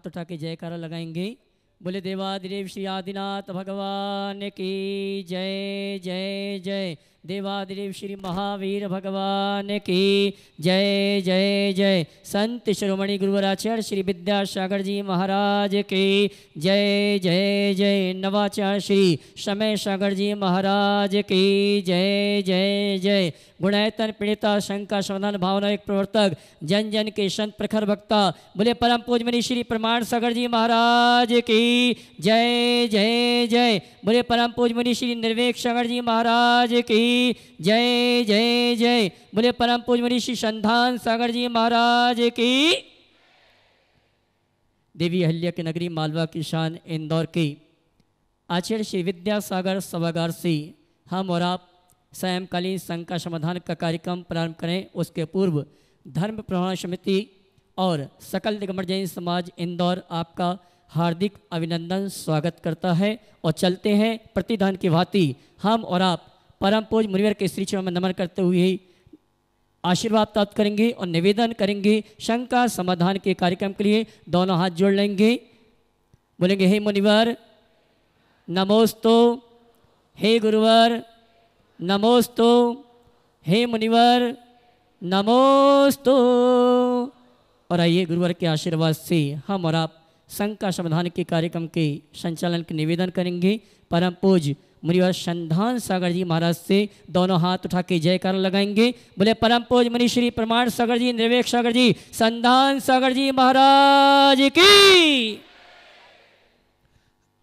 उठा के जयकारा लगाएंगे। बोले देवाधिदेव श्री आदिनाथ भगवान की जय जय जय। देवाधिदेव श्री महावीर भगवान की जय जय जय। संत शिरोमणि गुरुवराचार्य श्री विद्यासागर जी महाराज की जय जय जय। नवाचार्य श्री समय सागर जी महाराज की जय जय जय। गुणायतन पीड़िता शंका समाधान भावना एक प्रवर्तक जन जन के संत प्रखर भक्ता बोले परम पूजमनी श्री प्रमाण सागर जी महाराज की जय जय जय। बोले परम पूजमनी श्री निर्वेक सागर जी महाराज की जय जय जय। बोले परम पूजमनी श्री संधान सागर जी महाराज की। देवी अहिल्या की नगरी मालवा की शान इंदौर की आचार्य श्री विद्यासागर सभागार से हम और आप सायंकालीन शंका समाधान का कार्यक्रम प्रारंभ करें। उसके पूर्व धर्म प्रमाण समिति और सकल दिगंबर जैन समाज इंदौर आपका हार्दिक अभिनंदन स्वागत करता है। और चलते हैं प्रतिदान की भांति हम और आप परम पूज मुनिवर के श्री चरणों में नमन करते हुए आशीर्वाद प्राप्त करेंगे और निवेदन करेंगे शंका समाधान के कार्यक्रम के लिए दोनों हाथ जोड़ लेंगे। बोलेंगे हे मुनिवर नमोस्तु, हे गुरुवर नमोस्तु, हे मुनिवर नमोस्तु। और आइए गुरुवर के आशीर्वाद से हम और आप शंका समाधान के कार्यक्रम के संचालन के निवेदन करेंगे। परम पूज मुनिवर संधान सागर जी महाराज से दोनों हाथ उठा के जयकारा लगाएंगे। बोले परम पूज मुनि श्री प्रमाण सागर जी निर्वेक सागर जी संधान सागर जी महाराज की।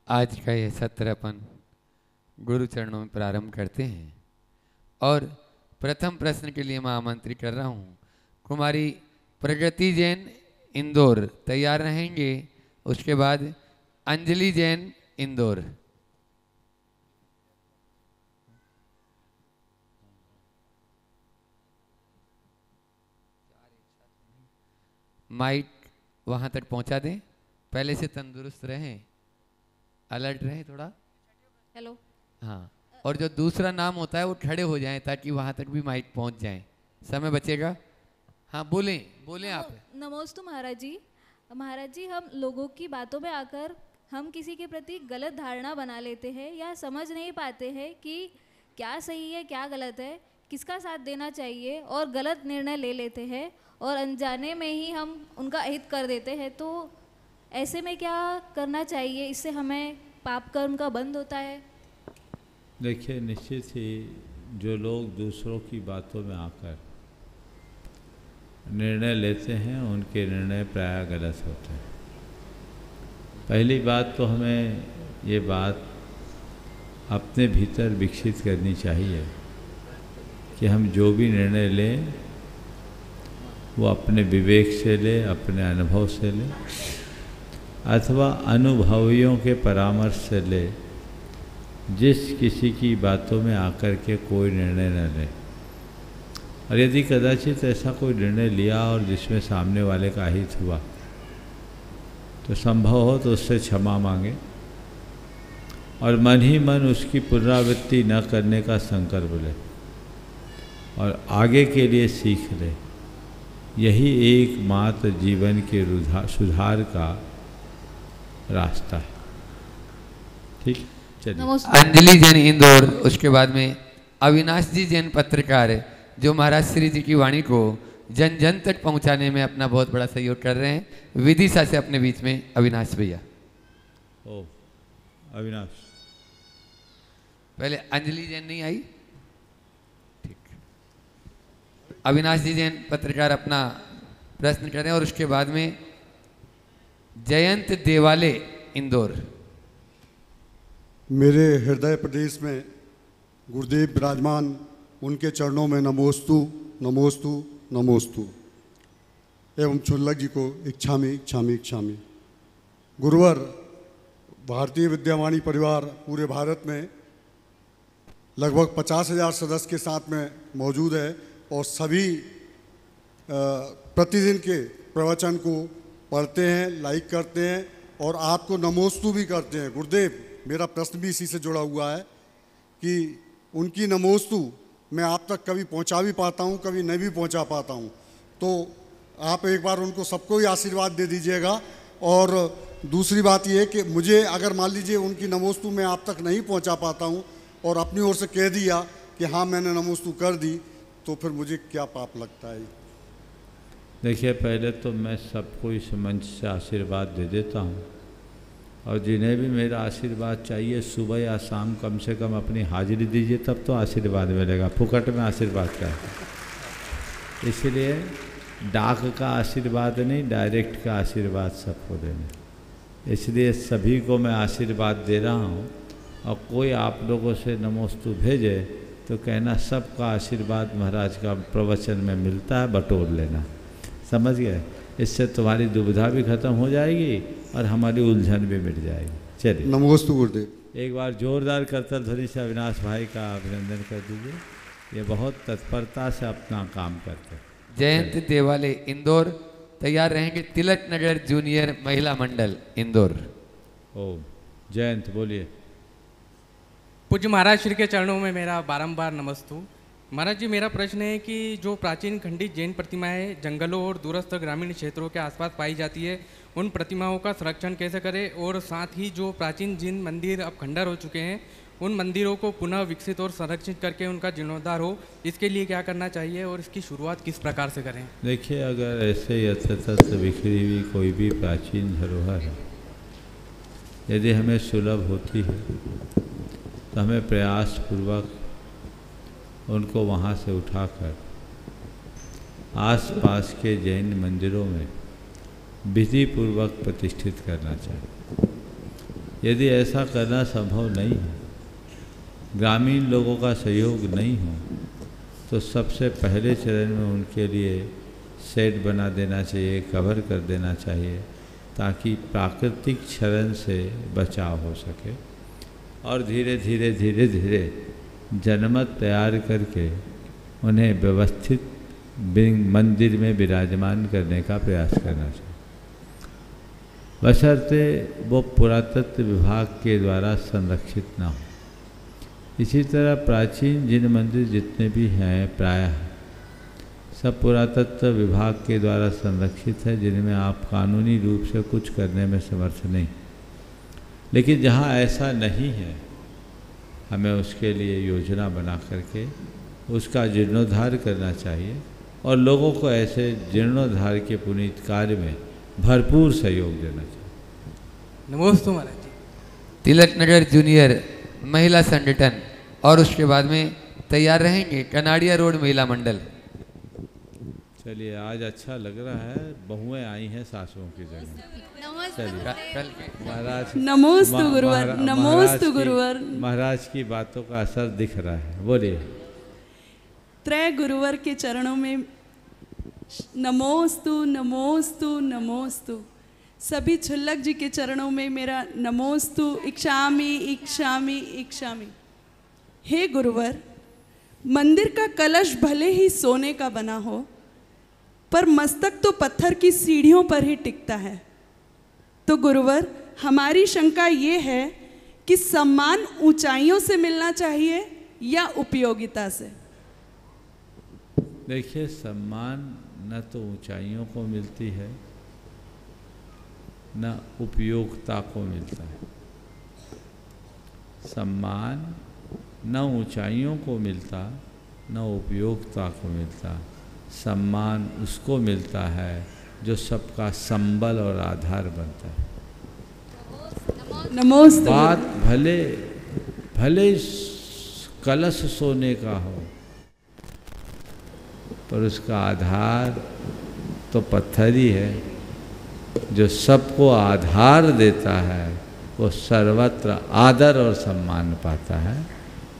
आज का यह सत्र अपन गुरु चरणों में प्रारंभ करते हैं और प्रथम प्रश्न के लिए मैं आमंत्रित कर रहा हूँ कुमारी प्रगति जैन इंदौर तैयार रहेंगे। उसके बाद अंजलि जैन इंदौर। माइक वहाँ तक पहुँचा दें, पहले से तंदुरुस्त रहें, अलर्ट रहें थोड़ा। हेलो। हाँ, और जो दूसरा नाम होता है वो खड़े हो जाएं ताकि वहाँ तक भी माइक पहुँच जाए, समय बचेगा। हाँ बोलें बोलें आप। नमोस्तु महाराज जी। महाराज जी, हम लोगों की बातों में आकर हम किसी के प्रति गलत धारणा बना लेते हैं या समझ नहीं पाते हैं कि क्या सही है क्या गलत है, किसका साथ देना चाहिए और गलत निर्णय ले लेते हैं और अनजाने में ही हम उनका हित कर देते हैं। तो ऐसे में क्या करना चाहिए, इससे हमें पाप कर्म का बंद होता है? देखिए, निश्चित ही जो लोग दूसरों की बातों में आकर निर्णय लेते हैं उनके निर्णय प्रायः गलत होते हैं। पहली बात तो हमें ये बात अपने भीतर विकसित करनी चाहिए कि हम जो भी निर्णय लें वो अपने विवेक से लें, अपने अनुभव से लें अथवा अनुभवियों के परामर्श से लें। जिस किसी की बातों में आकर के कोई निर्णय न लें, और यदि कदाचित ऐसा कोई निर्णय लिया और जिसमें सामने वाले का हित हुआ तो संभव हो तो उससे क्षमा मांगे और मन ही मन उसकी पुनरावृत्ति न करने का संकल्प ले और आगे के लिए सीख ले। यही एकमात्र जीवन के सुधार का रास्ता है। ठीक, चलिए। अंजलि जैन इंदौर, उसके बाद में अविनाश जी जैन पत्रकार जो महाराज श्री जी की वाणी को जन जन तक पहुंचाने में अपना बहुत बड़ा सहयोग कर रहे हैं। विदिशा से अपने बीच में अविनाश भैया। ओ अविनाश, पहले अंजलि जैन नहीं आई, ठीक। अविनाश जी जैन पत्रकार अपना प्रश्न कर रहे हैं और उसके बाद में जयंत देवाले इंदौर। मेरे हृदय प्रदेश में गुरुदेव विराजमान, उनके चरणों में नमोस्तु नमोस्तु नमोस्तु। एवं क्षुल्लक जी को इच्छामि इच्छामि इच्छामि। गुरुवर, भारतीय विद्यावाणी परिवार पूरे भारत में लगभग 50,000 सदस्य के साथ में मौजूद है और सभी प्रतिदिन के प्रवचन को पढ़ते हैं, लाइक करते हैं और आपको नमोस्तु भी करते हैं। गुरुदेव, मेरा प्रश्न भी इसी से जुड़ा हुआ है कि उनकी नमोस्तु मैं आप तक कभी पहुंचा भी पाता हूं, कभी नहीं भी पहुंचा पाता हूं, तो आप एक बार उनको सबको ही आशीर्वाद दे दीजिएगा और दूसरी बात ये है कि मुझे अगर मान लीजिए उनकी नमोस्तु मैं आप तक नहीं पहुंचा पाता हूं और अपनी ओर से कह दिया कि हाँ मैंने नमोस्तु कर दी, तो फिर मुझे क्या पाप लगता है? देखिए, पहले तो मैं सबको इस मंच से आशीर्वाद दे देता हूँ, और जिन्हें भी मेरा आशीर्वाद चाहिए सुबह या शाम कम से कम अपनी हाजिरी दीजिए, तब तो आशीर्वाद मिलेगा। फुकट में आशीर्वाद क्या है? इसलिए डाक का आशीर्वाद नहीं, डायरेक्ट का आशीर्वाद सबको देना। इसलिए सभी को मैं आशीर्वाद दे रहा हूँ, और कोई आप लोगों से नमोस्तु भेजे तो कहना सबका आशीर्वाद महाराज का प्रवचन में मिलता है, बटोर लेना। समझ गए? इससे तुम्हारी दुविधा भी खत्म हो जाएगी और हमारी उलझन भी मिट जाएगी। चलिए, नमोस्तु गुरुदेव। एक बार जोरदार करतल ध्वनि से अविनाश भाई का अभिनंदन कर दीजिए। ये बहुत तत्परता से अपना काम करते हैं। जयंत देवाले इंदौर तैयार रहेंगे। तिलक नगर जूनियर महिला मंडल इंदौर। ओम जयंत बोलिए। पूज्य महाराज श्री के चरणों में मेरा बारंबार नमस्तु। महाराज जी, मेरा प्रश्न है कि जो प्राचीन खंडित जैन प्रतिमाएं जंगलों और दूरस्थ ग्रामीण क्षेत्रों के आसपास पाई जाती है, उन प्रतिमाओं का संरक्षण कैसे करें, और साथ ही जो प्राचीन जिन मंदिर अब खंडर हो चुके हैं उन मंदिरों को पुनः विकसित और संरक्षित करके उनका जीर्णोद्धार हो, इसके लिए क्या करना चाहिए और इसकी शुरुआत किस प्रकार से करें? देखिए, अगर ऐसे यथातथ बिखरी हुई कोई भी प्राचीन धरोहर है, यदि हमें सुलभ होती है तो हमें प्रयासपूर्वक उनको वहाँ से उठाकर आसपास के जैन मंदिरों में विधि पूर्वक प्रतिष्ठित करना चाहिए। यदि ऐसा करना संभव नहीं है, ग्रामीण लोगों का सहयोग नहीं हो, तो सबसे पहले चरण में उनके लिए शेड बना देना चाहिए, कवर कर देना चाहिए, ताकि प्राकृतिक क्षरण से बचाव हो सके। और धीरे धीरे धीरे धीरे जनमत तैयार करके उन्हें व्यवस्थित मंदिर में विराजमान करने का प्रयास करना चाहिए, बशर्ते वो पुरातत्व विभाग के द्वारा संरक्षित ना हो। इसी तरह प्राचीन जिन मंदिर जितने भी हैं प्रायः सब पुरातत्व विभाग के द्वारा संरक्षित है, जिनमें आप कानूनी रूप से कुछ करने में समर्थ नहीं। लेकिन जहाँ ऐसा नहीं है, हमें उसके लिए योजना बना करके उसका जीर्णोद्धार करना चाहिए, और लोगों को ऐसे जीर्णोद्धार के पुनीत कार्य में भरपूर सहयोग देना चाहिए। नमोस्तु महाराज जी। तिलक नगर जूनियर महिला संगठन, और उसके बाद में तैयार रहेंगे कनाड़िया रोड महिला मंडल। चलिए, आज अच्छा लग रहा है, बहुएं आई हैं सासुओं की जगह। महाराज नमोस्तु गुरुवर, नमोस्तु गुरुवर। महाराज की बातों का असर दिख रहा है। बोलिए। त्रय गुरुवर के चरणों में नमोस्तु नमोस्तु नमोस्तु। सभी छुल्लक जी के चरणों में मेरा नमोस्तु इक्षामि इक्षामि इक्षामि। हे गुरुवर, मंदिर का कलश भले ही सोने का बना हो, पर मस्तक तो पत्थर की सीढ़ियों पर ही टिकता है। तो गुरुवर, हमारी शंका ये है कि सम्मान ऊंचाइयों से मिलना चाहिए या उपयोगिता से? देखिए, सम्मान न तो ऊंचाइयों को मिलती है न उपयोगिता को मिलता है। सम्मान न ऊंचाइयों को मिलता न उपयोगिता को मिलता। सम्मान उसको मिलता है जो सबका संबल और आधार बनता है। नमोस्तु। बात भले भले कलश सोने का हो, पर उसका आधार तो पत्थर ही है। जो सबको आधार देता है वो सर्वत्र आदर और सम्मान पाता है।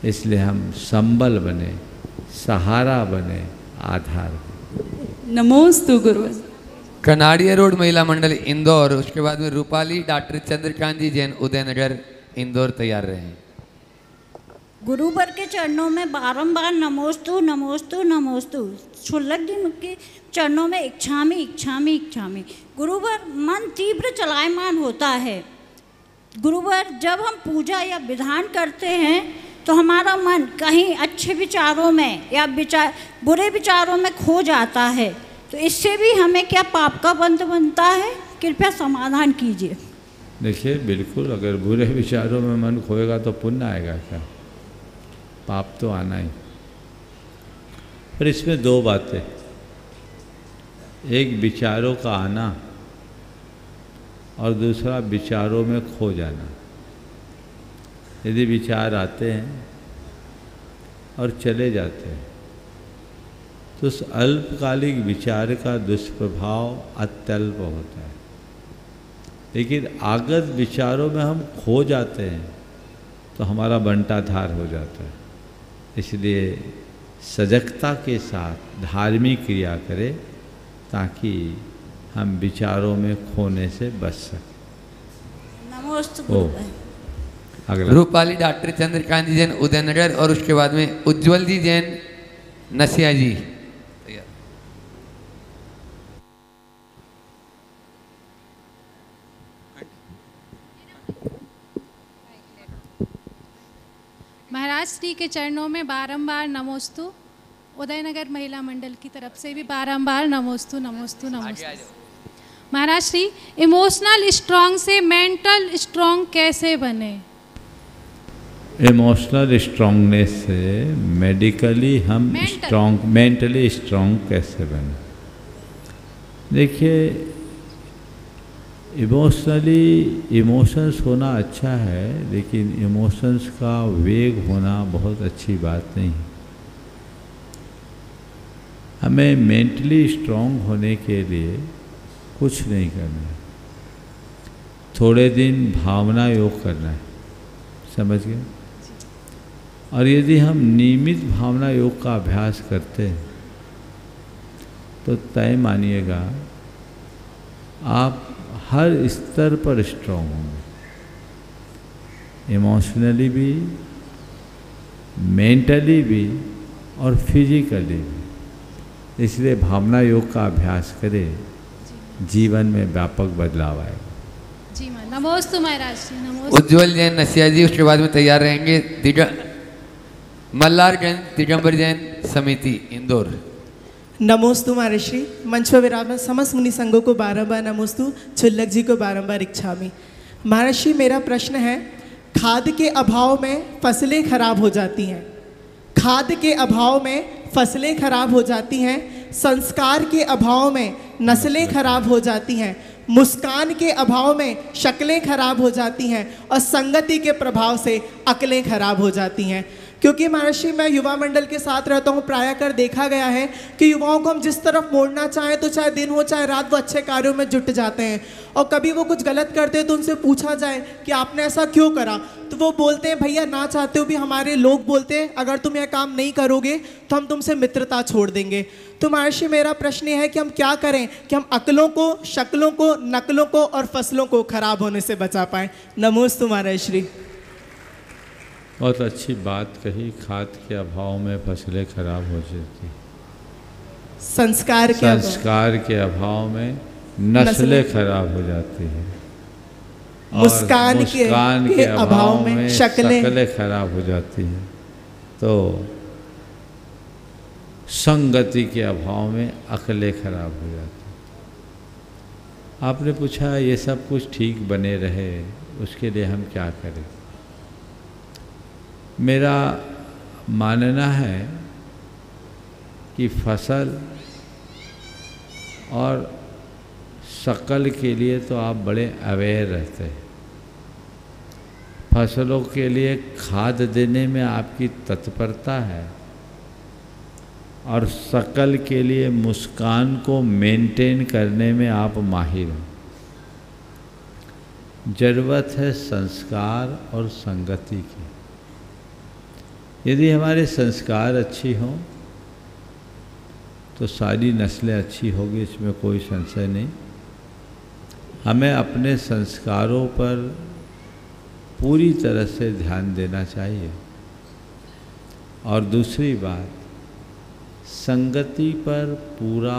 इसलिए हम संबल बने, सहारा बने, आधार बने। नमोस्तु गुरुवर। कनाड़िया रोड महिला मंडल इंदौर, उसके बाद में रूपाली डॉक्टर चंद्रकांत जी जैन उदयनगर इंदौर तैयार रहे। गुरुवर के चरणों में बारंबार नमोस्तु नमोस्तु नमोस्तु। छुल्लक जी के चरणों में इच्छामि इच्छामि इच्छामि। गुरुवर, मन तीव्र चलायमान होता है। गुरुवर, जब हम पूजा या विधान करते हैं तो हमारा मन कहीं अच्छे विचारों में या बुरे विचारों में खो जाता है। तो इससे भी हमें क्या पाप का बंध बनता है? कृपया समाधान कीजिए। देखिए, बिल्कुल अगर बुरे विचारों में मन खोएगा तो पुण्य आएगा क्या? पाप तो आना ही। पर इसमें दो बातें, एक विचारों का आना और दूसरा विचारों में खो जाना। यदि विचार आते हैं और चले जाते हैं तो उस अल्पकालिक विचार का दुष्प्रभाव अत्यल्प होता है, लेकिन आगत विचारों में हम खो जाते हैं तो हमारा बंटाधार हो जाता है। इसलिए सजगता के साथ धार्मिक क्रिया करें ताकि हम विचारों में खोने से बच सकें। नमोस्तु। अगला रूपाली डॉक्टर चंद्रकांत जी जैन उदयनगर और उसके बाद में उज्जवल जी जैन नसिया जी। महाराज श्री के चरणों में बारंबार नमोस्तु। उदयनगर महिला मंडल की तरफ से भी बारंबार नमोस्तु नमोस्तु नमोस्तु। महाराज श्री, इमोशनल स्ट्रांग से मेंटल स्ट्रांग कैसे बने? इमोशनल स्ट्रांगनेस से मेडिकली हम स्ट्रांग, मेंटली स्ट्रांग कैसे बने? देखिए, इमोशंस होना अच्छा है, लेकिन इमोशंस का वेग होना बहुत अच्छी बात नहीं। हमें मेंटली स्ट्रांग होने के लिए कुछ नहीं करना है, थोड़े दिन भावना योग करना है, समझ गए? और यदि हम नियमित भावना योग का अभ्यास करते हैं तो तय मानिएगा आप हर स्तर पर स्ट्रांग होंगे, इमोशनली भी, मेंटली भी और फिजिकली भी। इसलिए भावना योग का अभ्यास करें, जीवन में व्यापक बदलाव आएगा। जी मां, नमोस्तु महाराज जी, नमोस्तु। उज्जवल जैन नसिया जी उसके बाद में तैयार रहेंगे मल्लारगंज दिगंबर जैन समिति इंदौर। नमोस्तु महर्षि। मंच पर विराजमान समस्त मुनि संघों को बारंबार नमोस्तु। छुल्लक जी को बारंबार इच्छामि। महर्षि, मेरा प्रश्न है, खाद के अभाव में फसलें खराब हो जाती हैं, खाद के अभाव में फसलें खराब हो जाती हैं, संस्कार के अभाव में नस्लें खराब हो जाती हैं, मुस्कान के अभाव में शक्लें खराब हो जाती हैं और संगति के प्रभाव से अक्लें खराब हो जाती हैं। क्योंकि महर्षि, मैं युवा मंडल के साथ रहता हूँ, प्रायः कर देखा गया है कि युवाओं को हम जिस तरफ मोड़ना चाहें तो चाहे दिन हो चाहे रात वो अच्छे कार्यों में जुट जाते हैं, और कभी वो कुछ गलत करते हैं तो उनसे पूछा जाए कि आपने ऐसा क्यों करा, तो वो बोलते हैं भैया ना चाहते हो भी हमारे लोग बोलते हैं अगर तुम यह काम नहीं करोगे तो हम तुमसे मित्रता छोड़ देंगे। तो महर्षि, मेरा प्रश्न ये है कि हम क्या करें कि हम अकलों को, शक्लों को, नकलों को और फसलों को खराब होने से बचा पाएँ। नमोस्तु महर्षि। बहुत अच्छी बात कही, खाद के अभाव में फसलें खराब हो जाती, संस्कार के अभाव में नस्लें खराब हो जाती हैं, मुस्कान के अभाव में शक्लें खराब हो जाती हैं, तो संगति के अभाव में अकलें खराब हो जाती हैं। आपने पूछा ये सब कुछ ठीक बने रहे उसके लिए हम क्या करें? मेरा मानना है कि फसल और शकल के लिए तो आप बड़े अवेयर रहते हैं, फसलों के लिए खाद देने में आपकी तत्परता है और शकल के लिए मुस्कान को मेंटेन करने में आप माहिर हो। ज़रूरत है संस्कार और संगति की। यदि हमारे संस्कार अच्छी हों तो सारी नस्लें अच्छी होगी, इसमें कोई संशय नहीं। हमें अपने संस्कारों पर पूरी तरह से ध्यान देना चाहिए। और दूसरी बात, संगति पर पूरा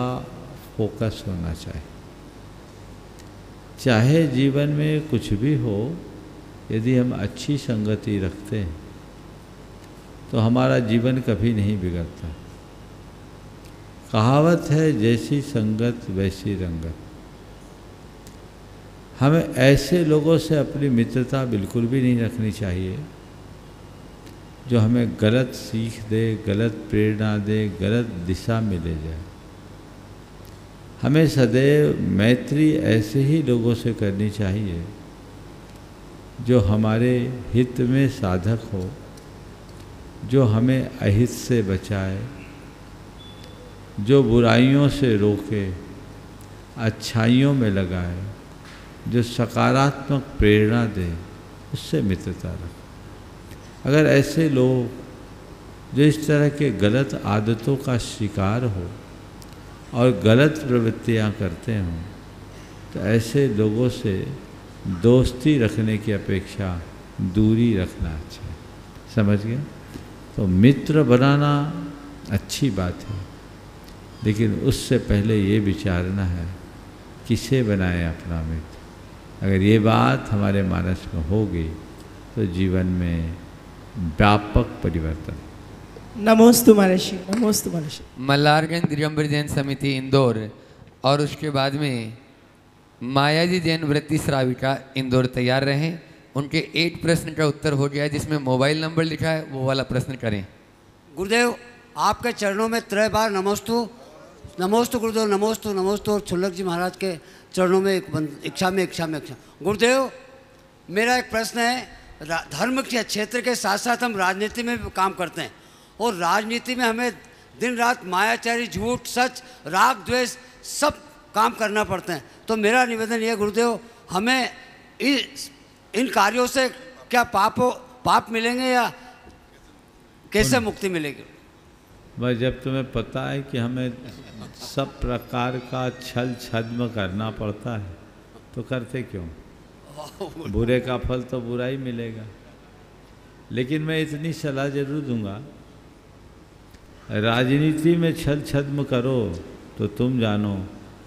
फोकस होना चाहिए। चाहे जीवन में कुछ भी हो, यदि हम अच्छी संगति रखते हैं तो हमारा जीवन कभी नहीं बिगड़ता। कहावत है, जैसी संगत वैसी रंगत। हमें ऐसे लोगों से अपनी मित्रता बिल्कुल भी नहीं रखनी चाहिए जो हमें गलत सीख दे, गलत प्रेरणा दे, गलत दिशा में ले जाए। हमें सदैव मैत्री ऐसे ही लोगों से करनी चाहिए जो हमारे हित में साधक हो, जो हमें अहित से बचाए, जो बुराइयों से रोके, अच्छाइयों में लगाए, जो सकारात्मक प्रेरणा दे, उससे मित्रता रखें। अगर ऐसे लोग जो इस तरह के गलत आदतों का शिकार हो और गलत प्रवृत्तियां करते हों, तो ऐसे लोगों से दोस्ती रखने की अपेक्षा दूरी रखना अच्छा है। समझ गए? तो मित्र बनाना अच्छी बात है, लेकिन उससे पहले ये विचारना है किसे बनाए अपना मित्र। अगर ये बात हमारे मानस में होगी तो जीवन में व्यापक परिवर्तन। नमोस्तु महर्षि, नमोस्तु महर्षि। मल्हारगंज दिगंबर जैन समिति इंदौर और उसके बाद में मायाजी जैन वृत्ति श्राविका इंदौर तैयार रहें। उनके 8 प्रश्न का उत्तर हो गया है, जिसमें मोबाइल नंबर लिखा है, वो वाला प्रश्न करें। गुरुदेव, आपके चरणों में 3 बार नमोस्तु, नमोस्तु गुरुदेव, नमोस्तु नमोस्तु। और छुल्लक जी महाराज के चरणों में इच्छा में गुरुदेव, मेरा एक प्रश्न है। धर्म के क्षेत्र के साथ साथ हम राजनीति में भी काम करते हैं, और राजनीति में हमें दिन रात मायाचारी, झूठ, सच, राग, द्वेष सब काम करना पड़ते हैं। तो मेरा निवेदन ये गुरुदेव, हमें इन कार्यों से क्या पाप मिलेंगे या कैसे मुक्ति मिलेगी? बस जब तुम्हें पता है कि हमें सब प्रकार का छल छद्म करना पड़ता है तो करते क्यों? बुरे का फल तो बुरा ही मिलेगा। लेकिन मैं इतनी सलाह जरूर दूंगा, राजनीति में छल छद्म करो तो तुम जानो,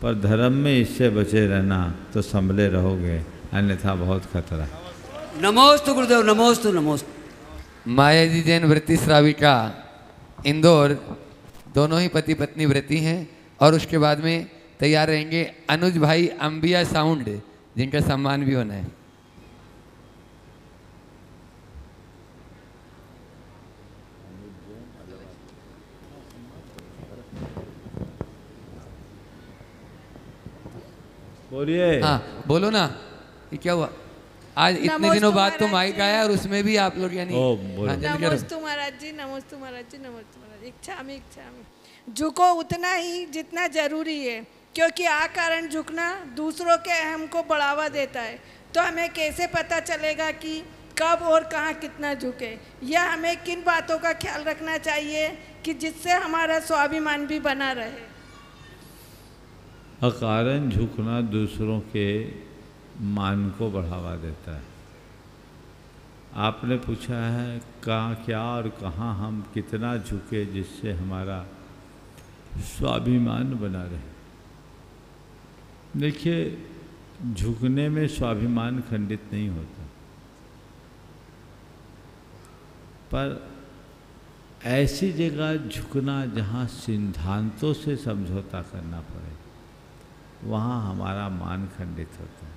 पर धर्म में इससे बचे रहना तो संभले रहोगे, अन्यथा बहुत खतरा है। नमोस्तु गुरुदेव, नमोस्तु नमोस्तु। मायाजी जैन वृत्ति श्राविका इंदौर दोनों ही पति पत्नी व्रती हैं। और उसके बाद में तैयार रहेंगे अनुज भाई अंबिया साउंड, जिनका सम्मान भी होना है। बोलिए। हाँ बोलो ना, ये क्या हुआ? आज इतने दिनों बाद तो माइक आया और उसमें भी आप लोग यानी नमोस्तु महाराज जी, नमोस्तु महाराज जी, नमोस्तु महाराज। इच्छामि झुको उतना ही जितना जरूरी है, क्योंकि कारण झुकना दूसरों के अहम को बढ़ावा देता है। तो हमें कैसे पता चलेगा कि कब और कहाँ कितना झुके, या हमें किन बातों का ख्याल रखना चाहिए कि जिससे हमारा स्वाभिमान भी बना रहे? अकारण झुकना दूसरों के मान को बढ़ावा देता है। आपने पूछा है कहाँ क्या और कहाँ हम कितना झुके जिससे हमारा स्वाभिमान बना रहे। देखिए, झुकने में स्वाभिमान खंडित नहीं होता, पर ऐसी जगह झुकना जहाँ सिद्धांतों से समझौता करना पड़े, वहाँ हमारा मान खंडित होता है।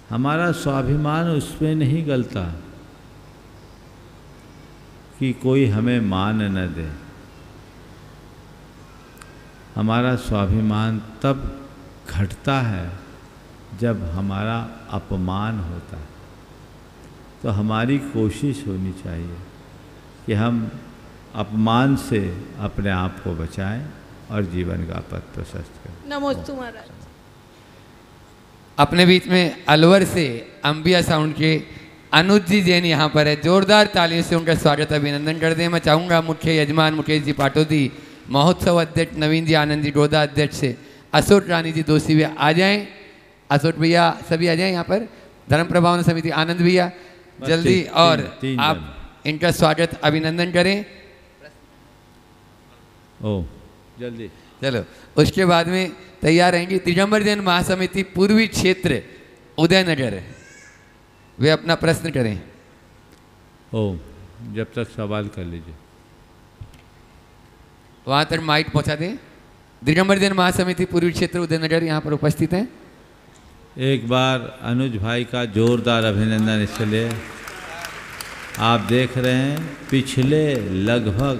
हमारा स्वाभिमान उसमें नहीं गलता कि कोई हमें मान न दे। हमारा स्वाभिमान तब घटता है जब हमारा अपमान होता है। तो हमारी कोशिश होनी चाहिए कि हम अपमान से अपने आप को बचाएं और जीवन का पथ प्रशस्त करें। नमोस्तु महाराज। अपने बीच में अलवर से अंबिया साउंड के अनुज जी जैन यहाँ पर है। जोरदार तालियों से उनका स्वागत अभिनंदन कर दें। मैं चाहूँगा मुख्य यजमान मुकेश जी पाटोदी, महोत्सव अध्यक्ष नवीन जी आनंद जी गोदा अध्यक्ष से अशोक रानी जी दोषी भैया आ जाएं। अशोक भैया सभी आ जाएं यहाँ पर। धर्म प्रभावन समिति आनंद भैया जल्दी और आप इनका स्वागत अभिनंदन करें। ओ जल्दी चलो, उसके बाद में तैयार रहेंगे दिगंबर जैन महासमिति पूर्वी क्षेत्र उदयनगर, वे अपना प्रश्न करें। ओ जब तक सवाल कर लीजिए, वहाँ तक माइक पहुँचा दें। दिगंबर जैन महासमिति पूर्वी क्षेत्र उदयनगर यहाँ पर उपस्थित हैं। एक बार अनुज भाई का जोरदार अभिनंदन इसके लिए। आप देख रहे हैं पिछले लगभग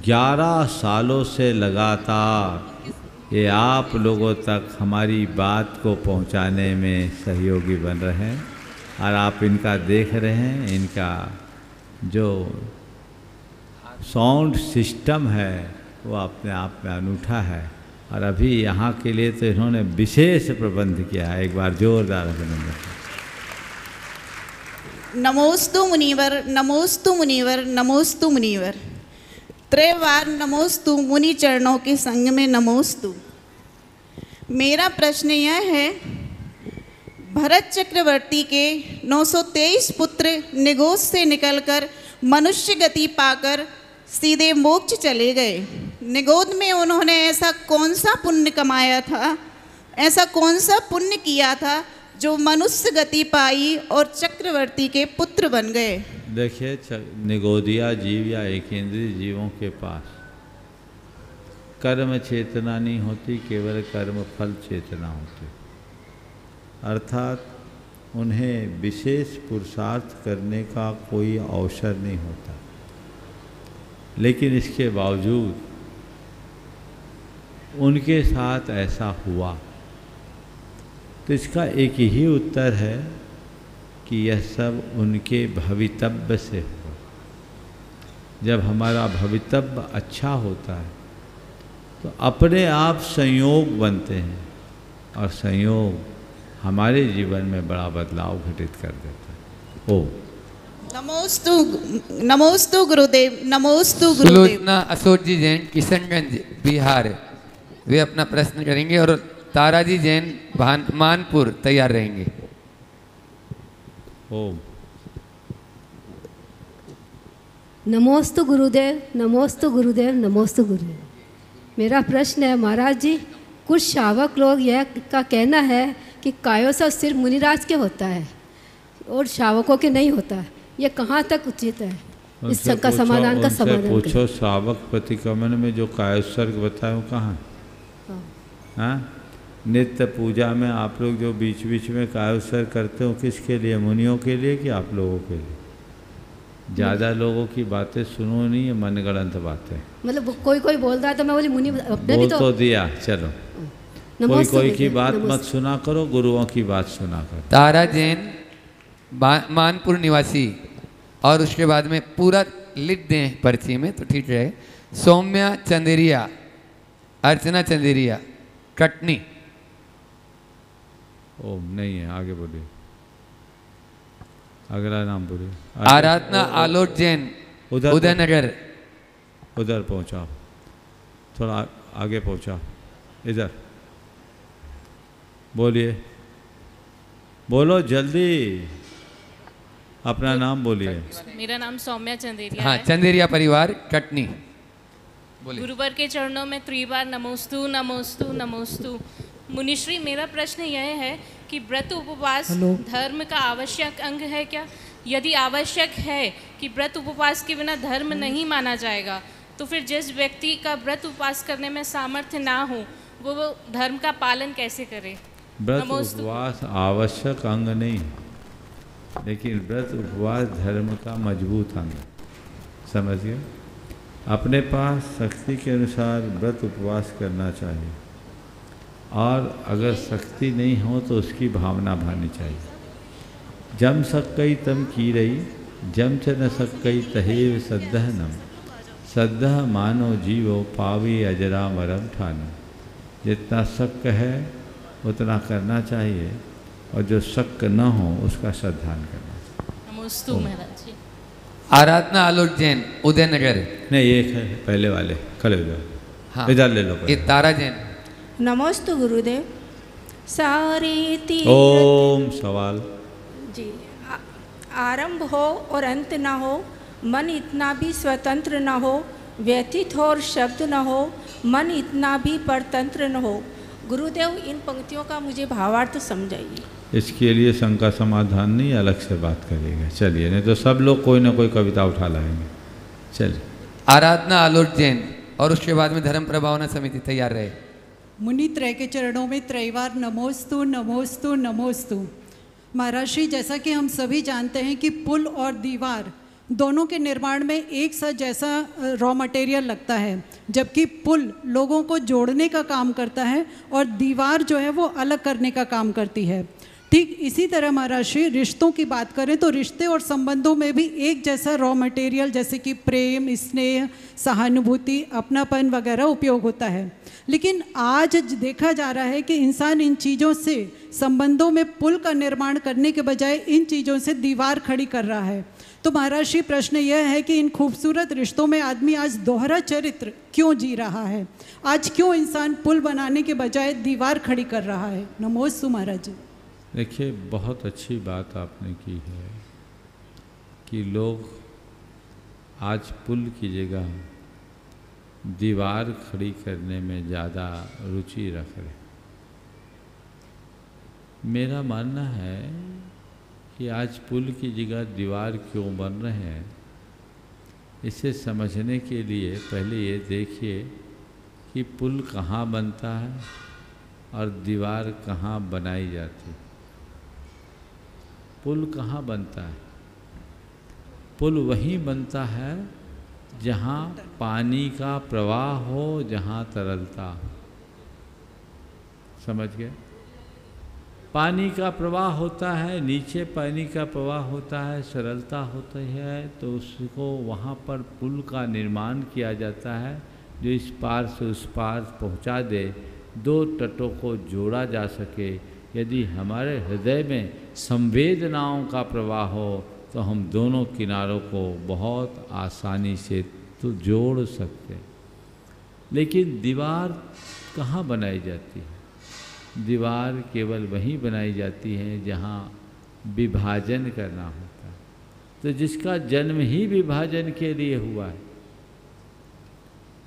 11 सालों से लगातार ये आप लोगों तक हमारी बात को पहुंचाने में सहयोगी बन रहे हैं और आप इनका देख रहे हैं, इनका जो साउंड सिस्टम है वो अपने आप में अनूठा है और अभी यहाँ के लिए तो इन्होंने विशेष प्रबंध किया है। एक बार जोरदार अभिनंदन। नमोस्तु मुनिवर, नमोस्तु मुनिवर, नमोस्तु मुनिवर। त्रैवार नमोस्तु मुनि चरणों के संग में नमोस्तु। मेरा प्रश्न यह है, भरत चक्रवर्ती के 923 पुत्र निगोद से निकलकर मनुष्य गति पाकर सीधे मोक्ष चले गए। निगोद में उन्होंने ऐसा कौन सा पुण्य कमाया था, ऐसा कौन सा पुण्य किया था जो मनुष्य गति पाई और चक्रवर्ती के पुत्र बन गए? देखिए, निगोदिया जीव या एकेंद्रीय जीवों के पास कर्म चेतना नहीं होती, केवल कर्म फल चेतना होती। अर्थात उन्हें विशेष पुरुषार्थ करने का कोई अवसर नहीं होता, लेकिन इसके बावजूद उनके साथ ऐसा हुआ। तो इसका एक ही उत्तर है कि यह सब उनके भवितव्य से हुआ। जब हमारा भवितव्य अच्छा होता है तो अपने आप संयोग बनते हैं और संयोग हमारे जीवन में बड़ा बदलाव घटित कर देता है। ओम नमोस्तु, नमोस्तु गुरुदेव, नमोस्तु गुरुदेव। सुलोचना अशोक जी जैन, किशनगंज बिहार, वे अपना प्रश्न करेंगे और ताराजी जैन मानपुर तैयार रहेंगे। ओम नमोस्तु गुरुदेव, नमोस्तु गुरुदेव, नमोस्तु गुरुदेव। मेरा प्रश्न है महाराज जी, कुछ शावक लोग यह का कहना है कि कायोत्सव सिर्फ मुनिराज के होता है और शावकों के नहीं होता। ये कहाँ तक उचित है? इस का समाधान का समाधान पूछो। शावक प्रतिक्रमण में जो कायोत्सर्ग बताए वो कहाँ है? हाँ, नित्य पूजा में आप लोग जो बीच बीच में कायोत्सर्ग करते हो, किसके लिए? मुनियों के लिए कि आप लोगों के लिए? ज़्यादा लोगों की बातें सुनो नहीं, है मनगढ़ंत बातें। मतलब कोई कोई बोल रहा है तो मैं बोली मुनि अपने बोल भी तो दिया, चलो कोई की बात मत सुना करो, गुरुओं की बात सुना करो। तारा जैन मानपुर निवासी, और उसके बाद में पूरा लिख दें पर्ची में तो ठीक है। सौम्या चंदेरिया, अर्चना चंदेरिया, कटनी। ओम नहीं है, आगे बोलिए, अगला नाम बोलिए। आराधना आलोक जैन, उदयनगर। उधर पहुंचाओ, थोड़ा आगे पहुंचाओ, इधर बोलिए, बोलो जल्दी, अपना नाम बोलिए। मेरा नाम सौम्या चंदेरिया हाँ, है। चंदेरिया परिवार, कटनी। गुरुवर के चरणों में त्रिबार नमोस्तु नमोस्तु नमोस्तु। मुनिश्री, मेरा प्रश्न यह है कि व्रत उपवास धर्म का आवश्यक अंग है क्या? यदि आवश्यक है कि व्रत उपवास के बिना धर्म नहीं माना जाएगा, तो फिर जिस व्यक्ति का व्रत उपवास करने में सामर्थ्य ना हो वो धर्म का पालन कैसे करे? व्रत उपवास आवश्यक अंग नहीं, लेकिन व्रत उपवास धर्म का मजबूत अंग। समझिए, अपने पास शक्ति के अनुसार व्रत उपवास करना चाहिए, और अगर शक्ति नहीं हो तो उसकी भावना भानी चाहिए। जम सक्कई तम की रही, जम च न सक्कई तहेव सद्दह नम, सद्दह मानो जीवो पावी अजरा मरम ठानो। जितना शक है उतना करना चाहिए, और जो शक न हो उसका श्रद्धान करना चाहिए। नमोस्तु महाराज जी। आराधना आलोक जैन, उदयनगर। नहीं, एक है पहले वाले, खड़े हो जाओ। हाँ, इधर ले लो। ये तारा जैन। नमोस्तु गुरुदेव। सारे ओम सवाल जी, आरंभ हो और अंत ना हो, मन इतना भी स्वतंत्र न हो, व्यथित हो और शब्द न हो, मन इतना भी परतंत्र न हो। गुरुदेव, इन पंक्तियों का मुझे भावार्थ समझाइए। इसके लिए शंका समाधान नहीं, अलग से बात करेगा। चलिए, नहीं तो सब लोग कोई ना कोई कविता उठा लाएंगे। चलिए। आराधना आलोक जैन, और उसके बाद में धर्म प्रभावना समिति तैयार रहे। मुनि त्रय के चरणों में त्रैवार नमोस्तु नमोस्तु नमोस्तु। महाराज श्री, जैसा कि हम सभी जानते हैं कि पुल और दीवार दोनों के निर्माण में एक सा जैसा रॉ मटेरियल लगता है, जबकि पुल लोगों को जोड़ने का काम करता है और दीवार जो है वो अलग करने का काम करती है। ठीक इसी तरह महाराज श्री, रिश्तों की बात करें तो रिश्ते और संबंधों में भी एक जैसा रॉ मटेरियल जैसे कि प्रेम, स्नेह, सहानुभूति, अपनापन वगैरह उपयोग होता है। लेकिन आज देखा जा रहा है कि इंसान इन चीज़ों से, संबंधों में पुल का निर्माण करने के बजाय इन चीज़ों से दीवार खड़ी कर रहा है। तो महाराज श्री, प्रश्न यह है कि इन खूबसूरत रिश्तों में आदमी आज दोहरा चरित्र क्यों जी रहा है? आज क्यों इंसान पुल बनाने के बजाय दीवार खड़ी कर रहा है? नमोस्तु महाराज जी। देखिए, बहुत अच्छी बात आपने की है कि लोग आज पुल की जगह दीवार खड़ी करने में ज़्यादा रुचि रख रहे। मेरा मानना है कि आज पुल की जगह दीवार क्यों बन रहे हैं, इसे समझने के लिए पहले ये देखिए कि पुल कहाँ बनता है और दीवार कहाँ बनाई जाती है। पुल कहाँ बनता है? पुल वहीं बनता है जहाँ पानी का प्रवाह हो, जहाँ तरलता हो। समझ गए? पानी का प्रवाह होता है, नीचे पानी का प्रवाह होता है, सरलता होती है, तो उसको वहाँ पर पुल का निर्माण किया जाता है जो इस पार से उस पार पहुँचा दे, दो तटों को जोड़ा जा सके। यदि हमारे हृदय में संवेदनाओं का प्रवाह हो तो हम दोनों किनारों को बहुत आसानी से तो जोड़ सकते हैं। लेकिन दीवार कहाँ बनाई जाती है? दीवार केवल वहीं बनाई जाती है जहाँ विभाजन करना होता है। तो जिसका जन्म ही विभाजन के लिए हुआ है,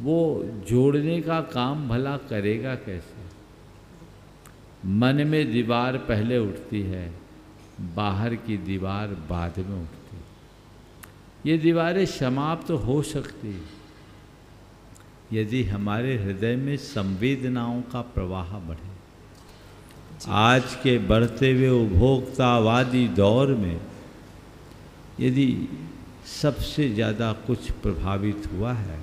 वो जोड़ने का काम भला करेगा कैसे? मन में दीवार पहले उठती है, बाहर की दीवार बाद में उठती है। ये दीवारें समाप्त हो सकती यदि हमारे हृदय में संवेदनाओं का प्रवाह बढ़े। आज के बढ़ते हुए उपभोक्तावादी दौर में यदि सबसे ज़्यादा कुछ प्रभावित हुआ है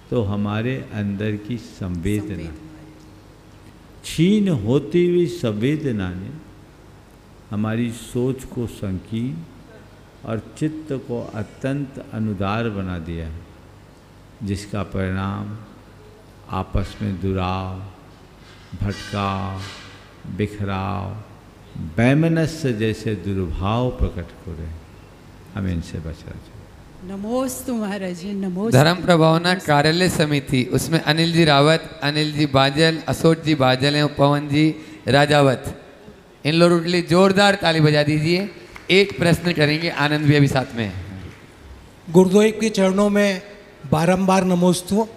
तो हमारे अंदर की संवेदना, क्षीण होती हुई संवेदना ने हमारी सोच को संकीर्ण और चित्त को अत्यंत अनुदार बना दिया है, जिसका परिणाम आपस में दुराव, भटकाव, बिखराव, वैमनस्य जैसे दुर्भाव प्रकट हो रहे हैं। हमें इनसे बचना चाहिए। नमोस्तु महाराज जी। नमोस्तु। धर्म प्रभावना कार्यालय समिति, उसमें अनिल जी रावत, अनिल जी बाजल, अशोक जी बाजल हैं, पवन जी राजावत, इन लोगों के लिए जोरदार ताली बजा दीजिए। एक प्रश्न करेंगे, आनंद भी अभी साथ में है। गुरुदेव के चरणों में बारंबार नमोस्तु,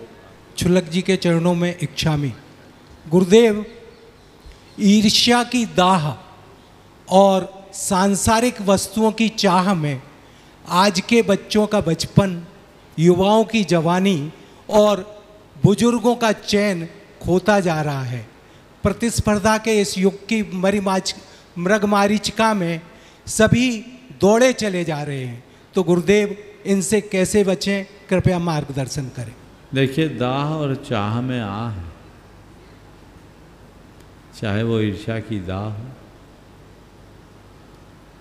छुल्लक जी के चरणों में इच्छामी। गुरुदेव, ईर्ष्या की दाह और सांसारिक वस्तुओं की चाह में आज के बच्चों का बचपन, युवाओं की जवानी और बुजुर्गों का चैन खोता जा रहा है। प्रतिस्पर्धा के इस युग की मृगमारीचिका में सभी दौड़े चले जा रहे हैं, तो गुरुदेव इनसे कैसे बचें, कृपया मार्गदर्शन करें। देखिए, दाह और चाह में आह है, चाहे वो ईर्ष्या की दाह हो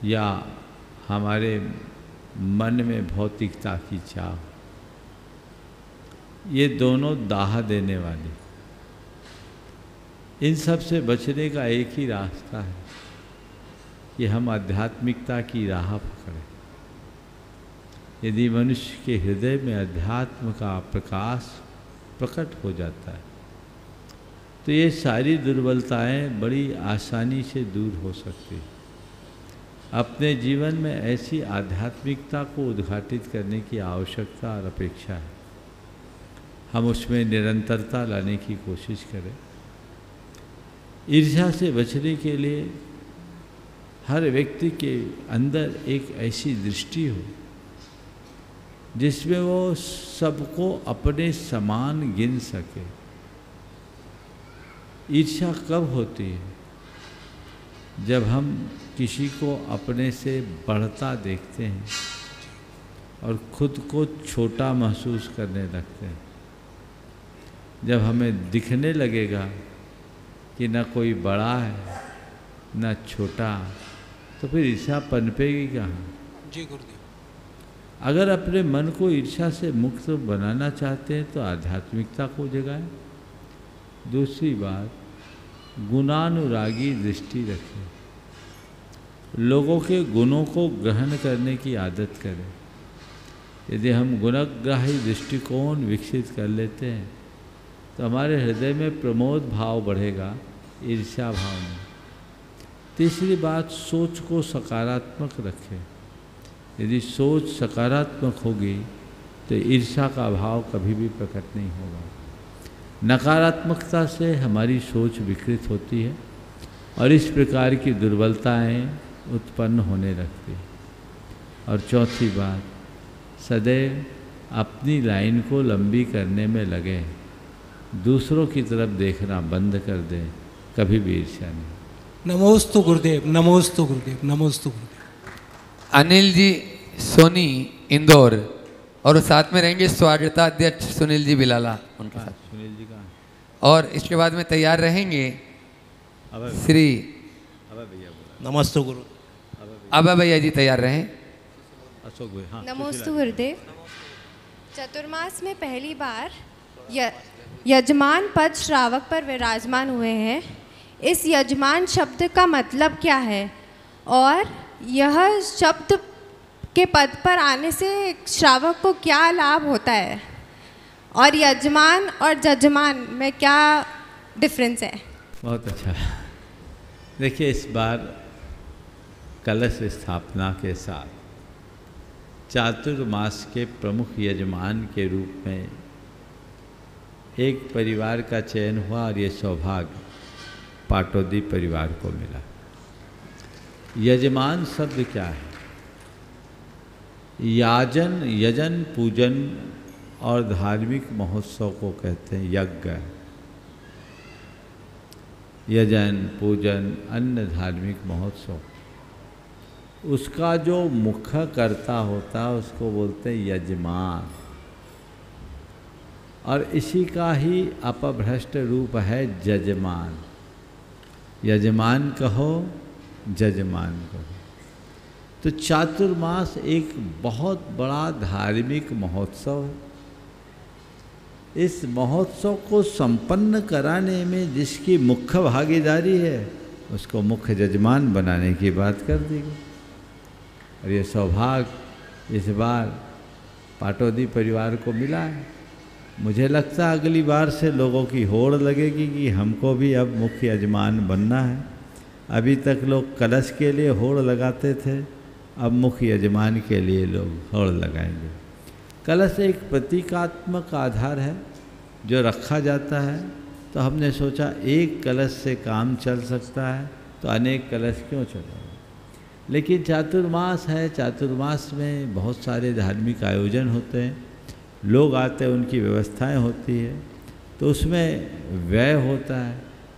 या हमारे मन में भौतिकता की चाह, ये दोनों दाह देने वाली। इन सब से बचने का एक ही रास्ता है कि हम आध्यात्मिकता की राह पकड़ें। यदि मनुष्य के हृदय में अध्यात्म का प्रकाश प्रकट हो जाता है तो ये सारी दुर्बलताएं बड़ी आसानी से दूर हो सकती हैं। अपने जीवन में ऐसी आध्यात्मिकता को उद्घाटित करने की आवश्यकता और अपेक्षा है। हम उसमें निरंतरता लाने की कोशिश करें। ईर्ष्या से बचने के लिए हर व्यक्ति के अंदर एक ऐसी दृष्टि हो जिसमें वो सबको अपने समान गिन सके। ईर्ष्या कब होती है? जब हम किसी को अपने से बढ़ता देखते हैं और खुद को छोटा महसूस करने लगते हैं। जब हमें दिखने लगेगा कि न कोई बड़ा है न छोटा, तो फिर ईर्ष्या पनपेगी कहाँ? जी गुरुदेव। अगर अपने मन को ईर्ष्या से मुक्त बनाना चाहते हैं तो आध्यात्मिकता को जगाएं। दूसरी बात, गुणानुरागी दृष्टि रखें। लोगों के गुणों को ग्रहण करने की आदत करें। यदि हम गुणग्राही दृष्टिकोण विकसित कर लेते हैं तो हमारे हृदय में प्रमोद भाव बढ़ेगा, ईर्ष्या भाव नहीं। तीसरी बात, सोच को सकारात्मक रखें। यदि सोच सकारात्मक होगी तो ईर्ष्या का भाव कभी भी प्रकट नहीं होगा। नकारात्मकता से हमारी सोच विकृत होती है और इस प्रकार की दुर्बलताएं उत्पन्न होने लगती है। और चौथी बात, सदैव अपनी लाइन को लंबी करने में लगे, दूसरों की तरफ देखना बंद कर दें, कभी भी ईर्ष्या नहीं। नमोस्तु गुरुदेव, नमोस्तु गुरुदेव, नमोस्तु गुरुदेव। अनिल जी सोनी इंदौर, और साथ में रहेंगे स्वागता अध्यक्ष सुनील जी बिलाला उनके साथ। सुनील जी का। और इसके बाद में तैयार रहेंगे श्री नमस्ते गुरु। अब भैया जी तैयार रहें। अशोक भाई। हाँ, नमोस्तु गुरुदेव। चतुर्मास में पहली बार यजमान पद श्रावक पर विराजमान हुए हैं। इस यजमान शब्द का मतलब क्या है और यह शब्द के पद पर आने से श्रावक को क्या लाभ होता है और यजमान और जजमान में क्या डिफरेंस है? बहुत अच्छा। देखिए, इस बार कलश स्थापना के साथ चातुर्मास के प्रमुख यजमान के रूप में एक परिवार का चयन हुआ और ये सौभाग्य पाटौदी परिवार को मिला। यजमान शब्द क्या है? याजन, यजन, पूजन और धार्मिक महोत्सव को कहते हैं यज्ञ। यजन, पूजन, अन्य धार्मिक महोत्सव, उसका जो मुख्य कर्ता होता है उसको बोलते हैं यजमान। और इसी का ही अपभ्रष्ट रूप है जजमान। यजमान कहो, जजमान कहो। तो चातुर्मास एक बहुत बड़ा धार्मिक महोत्सव है। इस महोत्सव को संपन्न कराने में जिसकी मुख्य भागीदारी है उसको मुख्य जजमान बनाने की बात कर दी गई। और ये सौभाग्य इस बार पाटौदी परिवार को मिला है। मुझे लगता है अगली बार से लोगों की होड़ लगेगी कि हमको भी अब मुख्य यजमान बनना है। अभी तक लोग कलश के लिए होड़ लगाते थे, अब मुख्य यजमान के लिए लोग होड़ लगाएंगे। कलश एक प्रतीकात्मक आधार है जो रखा जाता है, तो हमने सोचा एक कलश से काम चल सकता है तो अनेक कलश क्यों चलाएं। लेकिन चातुर्मास है, चातुर्मास में बहुत सारे धार्मिक आयोजन होते हैं, लोग आते हैं, उनकी व्यवस्थाएं होती है, तो उसमें व्यय होता है।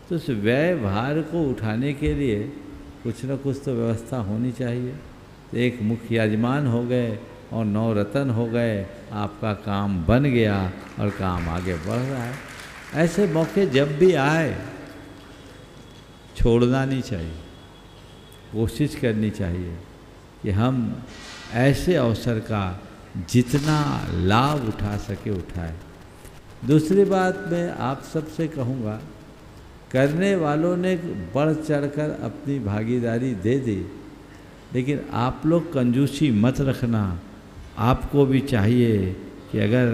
तो उस व्यय भार को उठाने के लिए कुछ न कुछ तो व्यवस्था होनी चाहिए। तो एक मुख्य यजमान हो गए और 9 रत्न हो गए, आपका काम बन गया और काम आगे बढ़ रहा है। ऐसे मौके जब भी आए छोड़ना नहीं चाहिए, कोशिश करनी चाहिए कि हम ऐसे अवसर का जितना लाभ उठा सके उठाए। दूसरी बात मैं आप सबसे कहूँगा, करने वालों ने बढ़ चढ़कर अपनी भागीदारी दे दी, लेकिन आप लोग कंजूसी मत रखना। आपको भी चाहिए कि अगर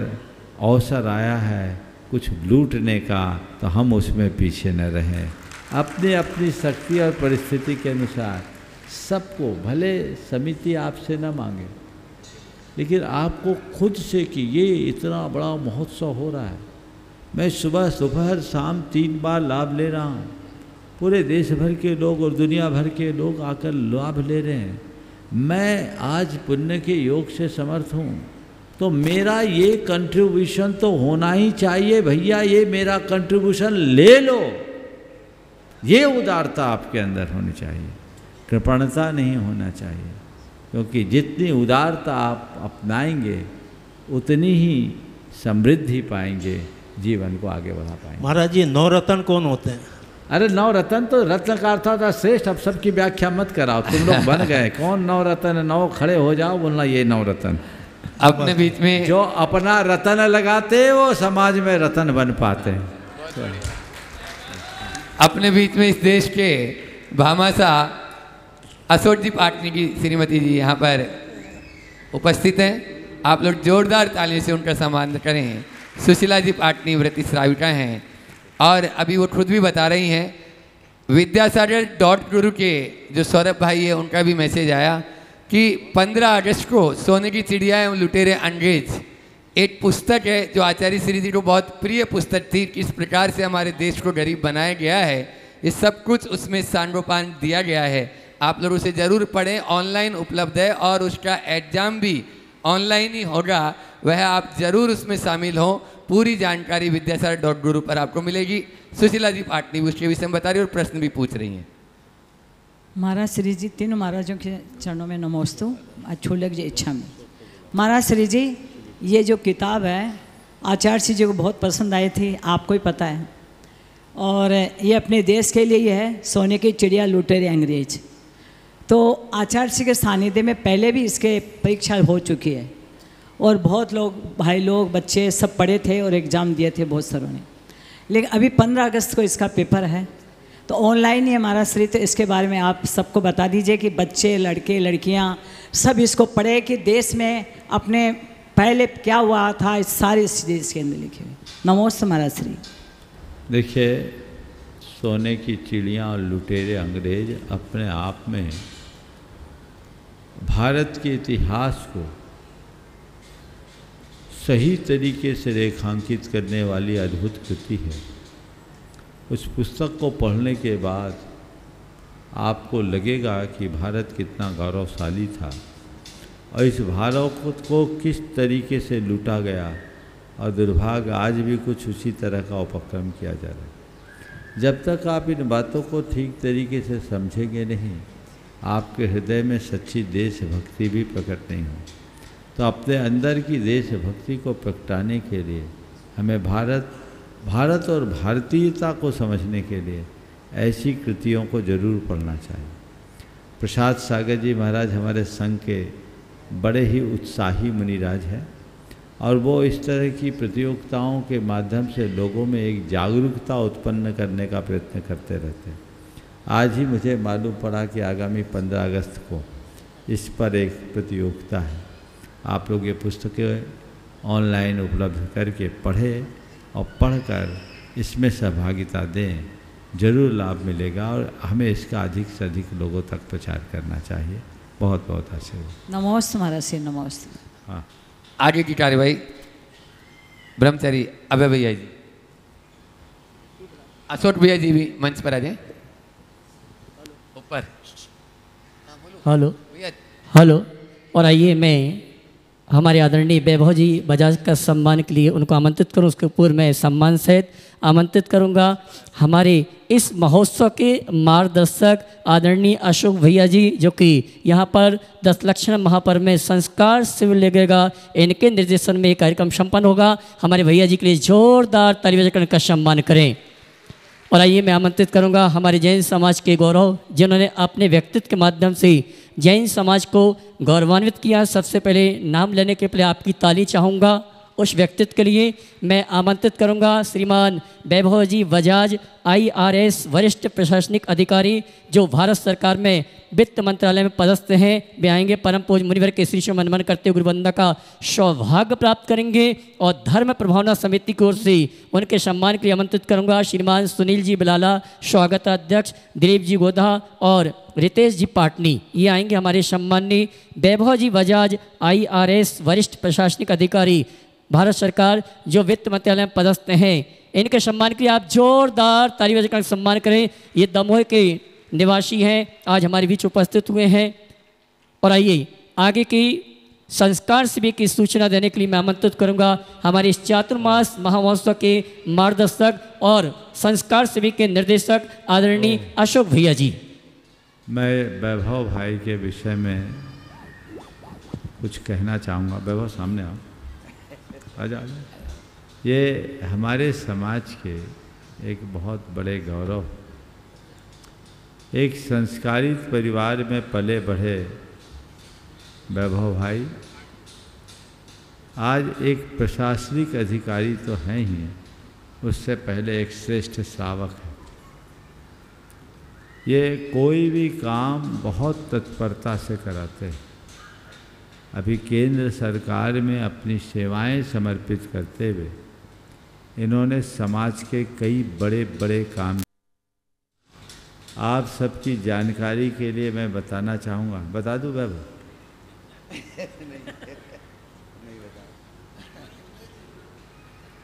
अवसर आया है कुछ लूटने का तो हम उसमें पीछे न रहें। अपनी अपनी शक्ति और परिस्थिति के अनुसार सबको, भले समिति आपसे न मांगे, लेकिन आपको खुद से कि ये इतना बड़ा महोत्सव हो रहा है, मैं सुबह दोपहर शाम 3 बार लाभ ले रहा हूँ, पूरे देश भर के लोग और दुनिया भर के लोग आकर लाभ ले रहे हैं, मैं आज पुण्य के योग से समर्थ हूँ, तो मेरा ये कंट्रीब्यूशन तो होना ही चाहिए। भैया ये मेरा कंट्रीब्यूशन ले लो, ये उदारता आपके अंदर होनी चाहिए, कृपणता नहीं होना चाहिए, क्योंकि जितनी उदारता आप अपनाएंगे उतनी ही समृद्धि पाएंगे, जीवन को आगे बढ़ा पाएंगे। महाराज जी, 9 रत्न कौन होते हैं? अरे 9 रत्न तो रत्न का अर्थ था श्रेष्ठ। अब सबकी व्याख्या मत कराओ, तुम लोग बन गए। कौन 9 रत्न? 9 खड़े हो जाओ, बोलना ये 9 रत्न। अपने बीच में जो अपना रतन लगाते वो समाज में रतन बन पाते हैं। अपने बीच में इस देश के भामाशाह अशोक जी पाटनी की श्रीमती जी यहाँ पर उपस्थित हैं। आप लोग जोरदार तालियों से उनका सम्मान करें। सुशीला जी पाटनी व्रती श्राविका हैं और अभी वो खुद भी बता रही हैं। विद्यासागर.गुरु के जो सौरभ भाई है उनका भी मैसेज आया कि 15 अगस्त को सोने की चिड़िया एवं लुटेरे अंग्रेज एक पुस्तक है जो आचार्य श्री जी को बहुत प्रिय पुस्तक थी। किस प्रकार से हमारे देश को गरीब बनाया गया है, ये सब कुछ उसमें सांगोपांग दिया गया है। आप लोग उसे ज़रूर पढ़ें, ऑनलाइन उपलब्ध है और उसका एग्ज़ाम भी ऑनलाइन ही होगा, वह आप ज़रूर उसमें शामिल हों। पूरी जानकारी विद्यासागर.गुरु पर आपको मिलेगी। सुशीला जी पाटनी उसके विषय में बता रही और प्रश्न भी पूछ रही हैं। महाराज श्री जी, तीनों महाराजों के चरणों में नमोस्तु। छोलक जी इच्छा में। महाराज श्री जी, ये जो किताब है आचार्य श्री जी को बहुत पसंद आई थी, आपको ही पता है, और ये अपने देश के लिए है, सोने की चिड़िया लुटेरे अंग्रेज। तो आचार्य श्री के सानिध्य में पहले भी इसके परीक्षा हो चुकी है और बहुत लोग, भाई लोग, बच्चे सब पढ़े थे और एग्ज़ाम दिए थे बहुत सारों ने। लेकिन अभी 15 अगस्त को इसका पेपर है, तो ऑनलाइन ही हमारा श्री, तो इसके बारे में आप सबको बता दीजिए कि बच्चे, लड़के, लड़कियां सब इसको पढ़े कि देश में अपने पहले क्या हुआ था, इस सारे इस देश के अंदर लिखे हुए। नमोस्तु महाराज श्री। देखिए, सोने की चिड़िया और लुटेरे अंग्रेज अपने आप में भारत के इतिहास को सही तरीके से रेखांकित करने वाली अद्भुत कृति है। उस पुस्तक को पढ़ने के बाद आपको लगेगा कि भारत कितना गौरवशाली था और इस भारत को किस तरीके से लूटा गया और दुर्भाग्य आज भी कुछ उसी तरह का उपक्रम किया जा रहा है। जब तक आप इन बातों को ठीक तरीके से समझेंगे नहीं, आपके हृदय में सच्ची देशभक्ति भी प्रकट नहीं हो। तो अपने अंदर की देशभक्ति को प्रगटाने के लिए हमें भारत और भारतीयता को समझने के लिए ऐसी कृतियों को जरूर पढ़ना चाहिए। प्रसाद सागर जी महाराज हमारे संघ के बड़े ही उत्साही मुनिराज हैं और वो इस तरह की प्रतियोगिताओं के माध्यम से लोगों में एक जागरूकता उत्पन्न करने का प्रयत्न करते रहते हैं। आज ही मुझे मालूम पड़ा कि आगामी 15 अगस्त को इस पर एक प्रतियोगिता है। आप लोग ये पुस्तकें ऑनलाइन उपलब्ध करके पढ़ें और पढ़कर इसमें सहभागिता दें, जरूर लाभ मिलेगा और हमें इसका अधिक से अधिक लोगों तक प्रचार करना चाहिए। बहुत बहुत आशीर्वाद। नमोस्तु महाराज श्री, नमोस्तु। हाँ, आगे की कार्यवाही ब्रह्मचारी अभय भैया जी, अशोक भैया जी भी मंच पर आ जाए। ऊपर हेलो हेलो। और आइए मैं हमारे आदरणीय वैभव जी बजाज का सम्मान के लिए उनको आमंत्रित करूं। उसके पूर्व मैं सम्मान सहित आमंत्रित करूंगा हमारे इस महोत्सव के मार्गदर्शक आदरणीय अशोक भैया जी, जो कि यहाँ पर 10 लक्षण महापर्व में संस्कार शिविर लगेगा, इनके निर्देशन में ये कार्यक्रम संपन्न होगा। हमारे भैया जी के लिए जोरदार ताली बजाकर इनका सम्मान करें। और आइए मैं आमंत्रित करूंगा हमारे जैन समाज के गौरव, जिन्होंने अपने व्यक्तित्व के माध्यम से जैन समाज को गौरवान्वित किया। सबसे पहले नाम लेने के पहले आपकी ताली चाहूँगा। उस व्यक्तित्व के लिए मैं आमंत्रित करूंगा श्रीमान वैभव जी बजाज, IRS वरिष्ठ प्रशासनिक अधिकारी, जो भारत सरकार में वित्त मंत्रालय में पदस्थ हैं। वे आएंगे, परम पूज्य मुनिवर के श्री मनमन करते गुरुवंदना का सौभाग्य प्राप्त करेंगे और धर्म प्रभावना समिति की ओर से उनके सम्मान के लिए आमंत्रित करूंगा श्रीमान सुनील जी बिलाला, स्वागताध्यक्ष, दिलीप जी गोधा और रितेश जी पाटनी। ये आएंगे हमारे सम्माननीय वैभव जी बजाज, IRS वरिष्ठ प्रशासनिक अधिकारी, भारत सरकार, जो वित्त मंत्रालय में पदस्थ हैं। इनके सम्मान के लिए आप जोरदार ताली बजाकर सम्मान करें। ये दमोह के निवासी हैं, आज हमारे बीच उपस्थित हुए हैं। और आइए आगे की संस्कार शिविर की सूचना देने के लिए मैं आमंत्रित करूंगा हमारे इस चातुर्मास महामहोत्सव के मार्गदर्शक और संस्कार शिविर के निर्देशक आदरणीय अशोक भैया जी। मैं वैभव भाई के विषय में कुछ कहना चाहूँगा। वैभव सामने आओ, आ जाओ। ये हमारे समाज के एक बहुत बड़े गौरव, एक संस्कारित परिवार में पले बढ़े वैभव भाई आज एक प्रशासनिक अधिकारी तो हैं ही, उससे पहले एक श्रेष्ठ श्रावक है। ये कोई भी काम बहुत तत्परता से कराते हैं। अभी केंद्र सरकार में अपनी सेवाएं समर्पित करते हुए इन्होंने समाज के कई बड़े बड़े काम। आप सबकी जानकारी के लिए मैं बताना चाहूँगा, बता दूँ वैभव?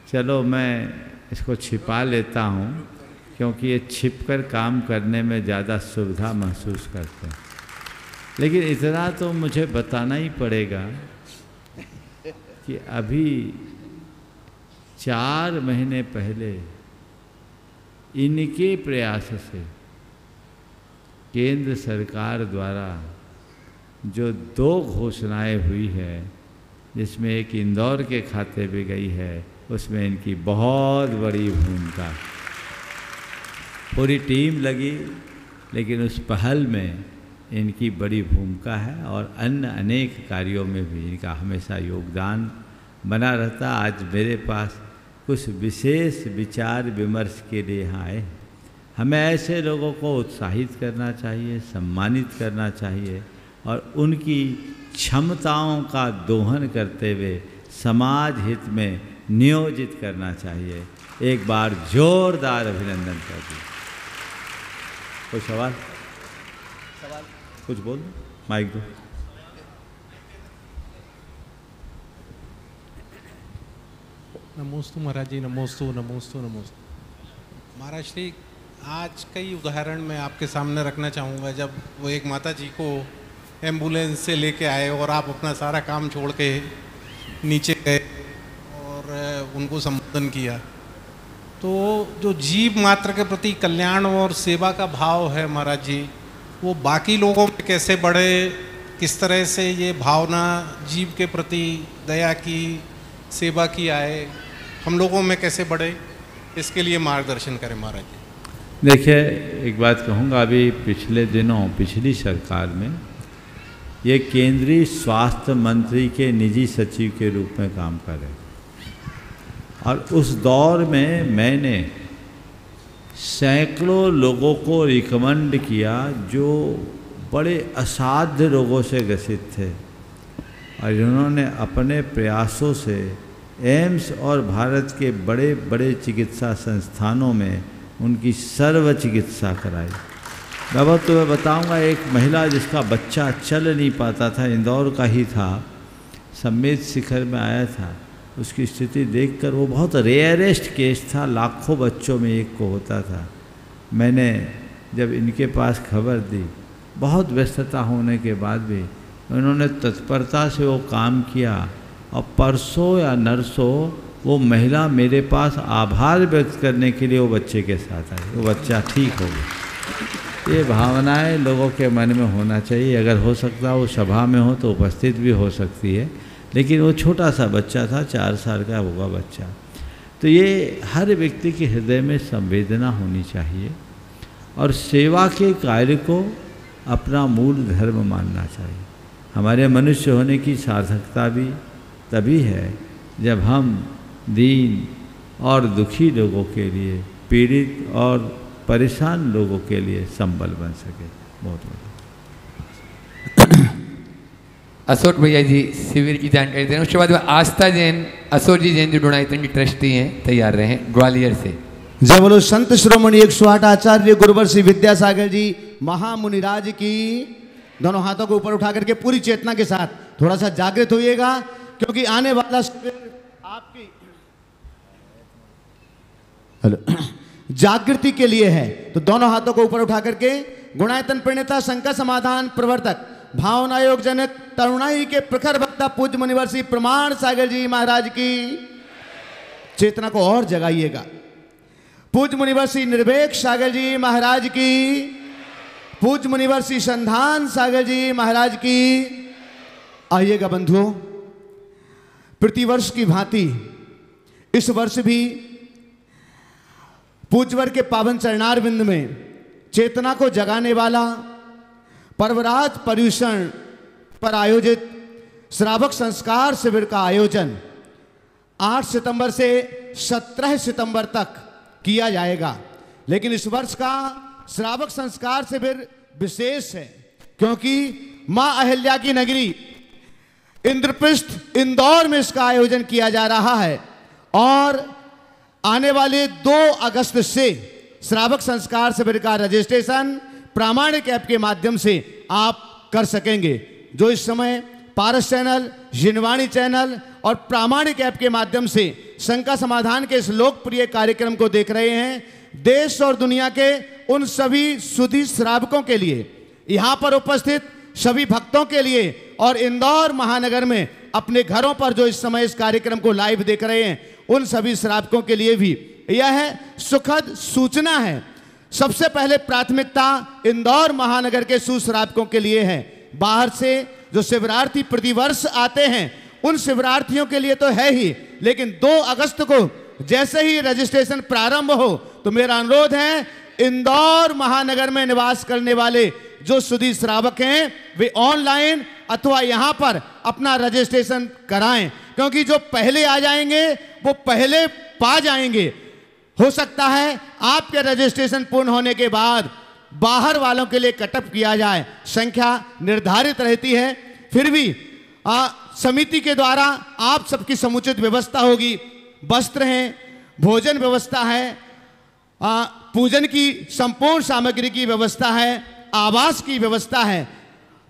चलो मैं इसको छिपा लेता हूँ, क्योंकि ये छिपकर काम करने में ज़्यादा सुविधा महसूस करते हैं। लेकिन इतना तो मुझे बताना ही पड़ेगा कि अभी 4 महीने पहले इनके प्रयास से केंद्र सरकार द्वारा जो 2 घोषणाएं हुई है, जिसमें एक इंदौर के खाते में गई है, उसमें इनकी बहुत बड़ी भूमिका। पूरी टीम लगी, लेकिन उस पहल में इनकी बड़ी भूमिका है और अन्य अनेक कार्यों में भी इनका हमेशा योगदान बना रहता। आज मेरे पास कुछ विशेष विचार विमर्श के लिए यहाँ आए। हमें ऐसे लोगों को उत्साहित करना चाहिए, सम्मानित करना चाहिए और उनकी क्षमताओं का दोहन करते हुए समाज हित में नियोजित करना चाहिए। एक बार जोरदार अभिनंदन कर दी। कोई सवाल? कुछ बोल दो, माइक दो। नमोस्तु महाराज जी, नमोस्तु नमोस्तु नमोस्तु। महाराज श्री, आज कई उदाहरण मैं आपके सामने रखना चाहूँगा। जब वो एक माता जी को एम्बुलेंस से लेके आए और आप अपना सारा काम छोड़ के नीचे गए और उनको संबोधन किया, तो जो जीव मात्र के प्रति कल्याण और सेवा का भाव है महाराज जी, वो बाकी लोगों में कैसे बढ़े, किस तरह से ये भावना जीव के प्रति दया की, सेवा की आए, हम लोगों में कैसे बढ़े, इसके लिए मार्गदर्शन करें महाराज जी। देखिए, एक बात कहूँगा, अभी पिछले दिनों पिछली सरकार में ये केंद्रीय स्वास्थ्य मंत्री के निजी सचिव के रूप में काम कर रहे, और उस दौर में मैंने सैकड़ों लोगों को रिकमेंड किया जो बड़े असाध्य रोगों से ग्रसित थे, और इन्होंने अपने प्रयासों से एम्स और भारत के बड़े बड़े चिकित्सा संस्थानों में उनकी सर्व चिकित्सा कराई। बाबा तो मैं बताऊंगा, एक महिला जिसका बच्चा चल नहीं पाता था, इंदौर का ही था, सम्मेद शिखर में आया था, उसकी स्थिति देखकर, वो बहुत रेयरेस्ट केस था, लाखों बच्चों में एक को होता था। मैंने जब इनके पास खबर दी, बहुत व्यस्तता होने के बाद भी उन्होंने तत्परता से वो काम किया, और परसों या नरसों वो महिला मेरे पास आभार व्यक्त करने के लिए वो बच्चे के साथ आई, वो बच्चा ठीक हो गया। ये भावनाएं लोगों के मन में होना चाहिए। अगर हो सकता वो सभा में हो तो उपस्थित भी हो सकती है, लेकिन वो छोटा सा बच्चा था, 4 साल का होगा बच्चा। तो ये हर व्यक्ति के हृदय में संवेदना होनी चाहिए और सेवा के कार्य को अपना मूल धर्म मानना चाहिए। हमारे मनुष्य होने की सार्थकता भी तभी है जब हम दीन और दुखी लोगों के लिए, पीड़ित और परेशान लोगों के लिए संबल बन सके। बहुत बहुत अशोक भैया जी शिविर की जानकारी दे रहे हैं। उसके बाद आस्था जैन, अशोक जी जैन जो डोनाइतन की ट्रस्टी हैं, तैयार रहे ग्वालियर से। जय बोलो संत शिरोमणि 108 आचार्य गुरुवर श्री विद्यासागर जी महामुनिराज की। दोनों हाथों को ऊपर उठा करके पूरी चेतना के साथ थोड़ा सा जागृत होइएगा, क्योंकि आने वाला शिविर आपकी जागृति के लिए है। तो दोनों हाथों को ऊपर उठा करके गुणायतन प्रणेता, शंका समाधान प्रवर्तक भावना योग जनक तरुणाई के प्रखर वक्ता पूज्य मुनिवर श्री प्रमाण सागर जी महाराज की चेतना को और जगाइएगा। पूज्य मुनिवर श्री निर्भेक सागर जी महाराज की, पूज्य मुनिवर श्री संधान सागर जी महाराज की। आइएगा बंधुओं, प्रतिवर्ष की भांति इस वर्ष भी पूज्यवर के पावन चरणारविंद में चेतना को जगाने वाला पर्वराज पर्यूषण पर आयोजित श्रावक संस्कार शिविर का आयोजन 8 सितंबर से 17 सितंबर तक किया जाएगा। लेकिन इस वर्ष का श्रावक संस्कार शिविर विशेष है, क्योंकि मां अहिल्या की नगरी इंद्रप्रस्थ इंदौर में इसका आयोजन किया जा रहा है और आने वाले 2 अगस्त से श्रावक संस्कार शिविर का रजिस्ट्रेशन प्रामाणिक ऐप के माध्यम से आप कर सकेंगे। जो इस समय पारस चैनल, जिनवाणी चैनल और प्रामाणिक ऐप के माध्यम से शंका समाधान के इस लोकप्रिय कार्यक्रम को देख रहे हैं, देश और दुनिया के उन सभी सुधी श्रावकों के लिए, यहाँ पर उपस्थित सभी भक्तों के लिए और इंदौर महानगर में अपने घरों पर जो इस समय इस कार्यक्रम को लाइव देख रहे हैं, उन सभी श्रावकों के लिए भी यह सुखद सूचना है। सबसे पहले प्राथमिकता इंदौर महानगर के सुश्रावकों के लिए है। बाहर से जो शिविरार्थी प्रतिवर्ष आते हैं उन शिविरार्थियों के लिए तो है ही, लेकिन 2 अगस्त को जैसे ही रजिस्ट्रेशन प्रारंभ हो तो मेरा अनुरोध है इंदौर महानगर में निवास करने वाले जो सुधी श्रावक हैं वे ऑनलाइन अथवा यहां पर अपना रजिस्ट्रेशन कराएं, क्योंकि जो पहले आ जाएंगे वो पहले पा जाएंगे। हो सकता है आपके रजिस्ट्रेशन पूर्ण होने के बाद बाहर वालों के लिए कटअप किया जाए, संख्या निर्धारित रहती है, फिर भी समिति के द्वारा आप सबकी समुचित व्यवस्था होगी। वस्त्र हैं, भोजन व्यवस्था है, पूजन की संपूर्ण सामग्री की व्यवस्था है, आवास की व्यवस्था है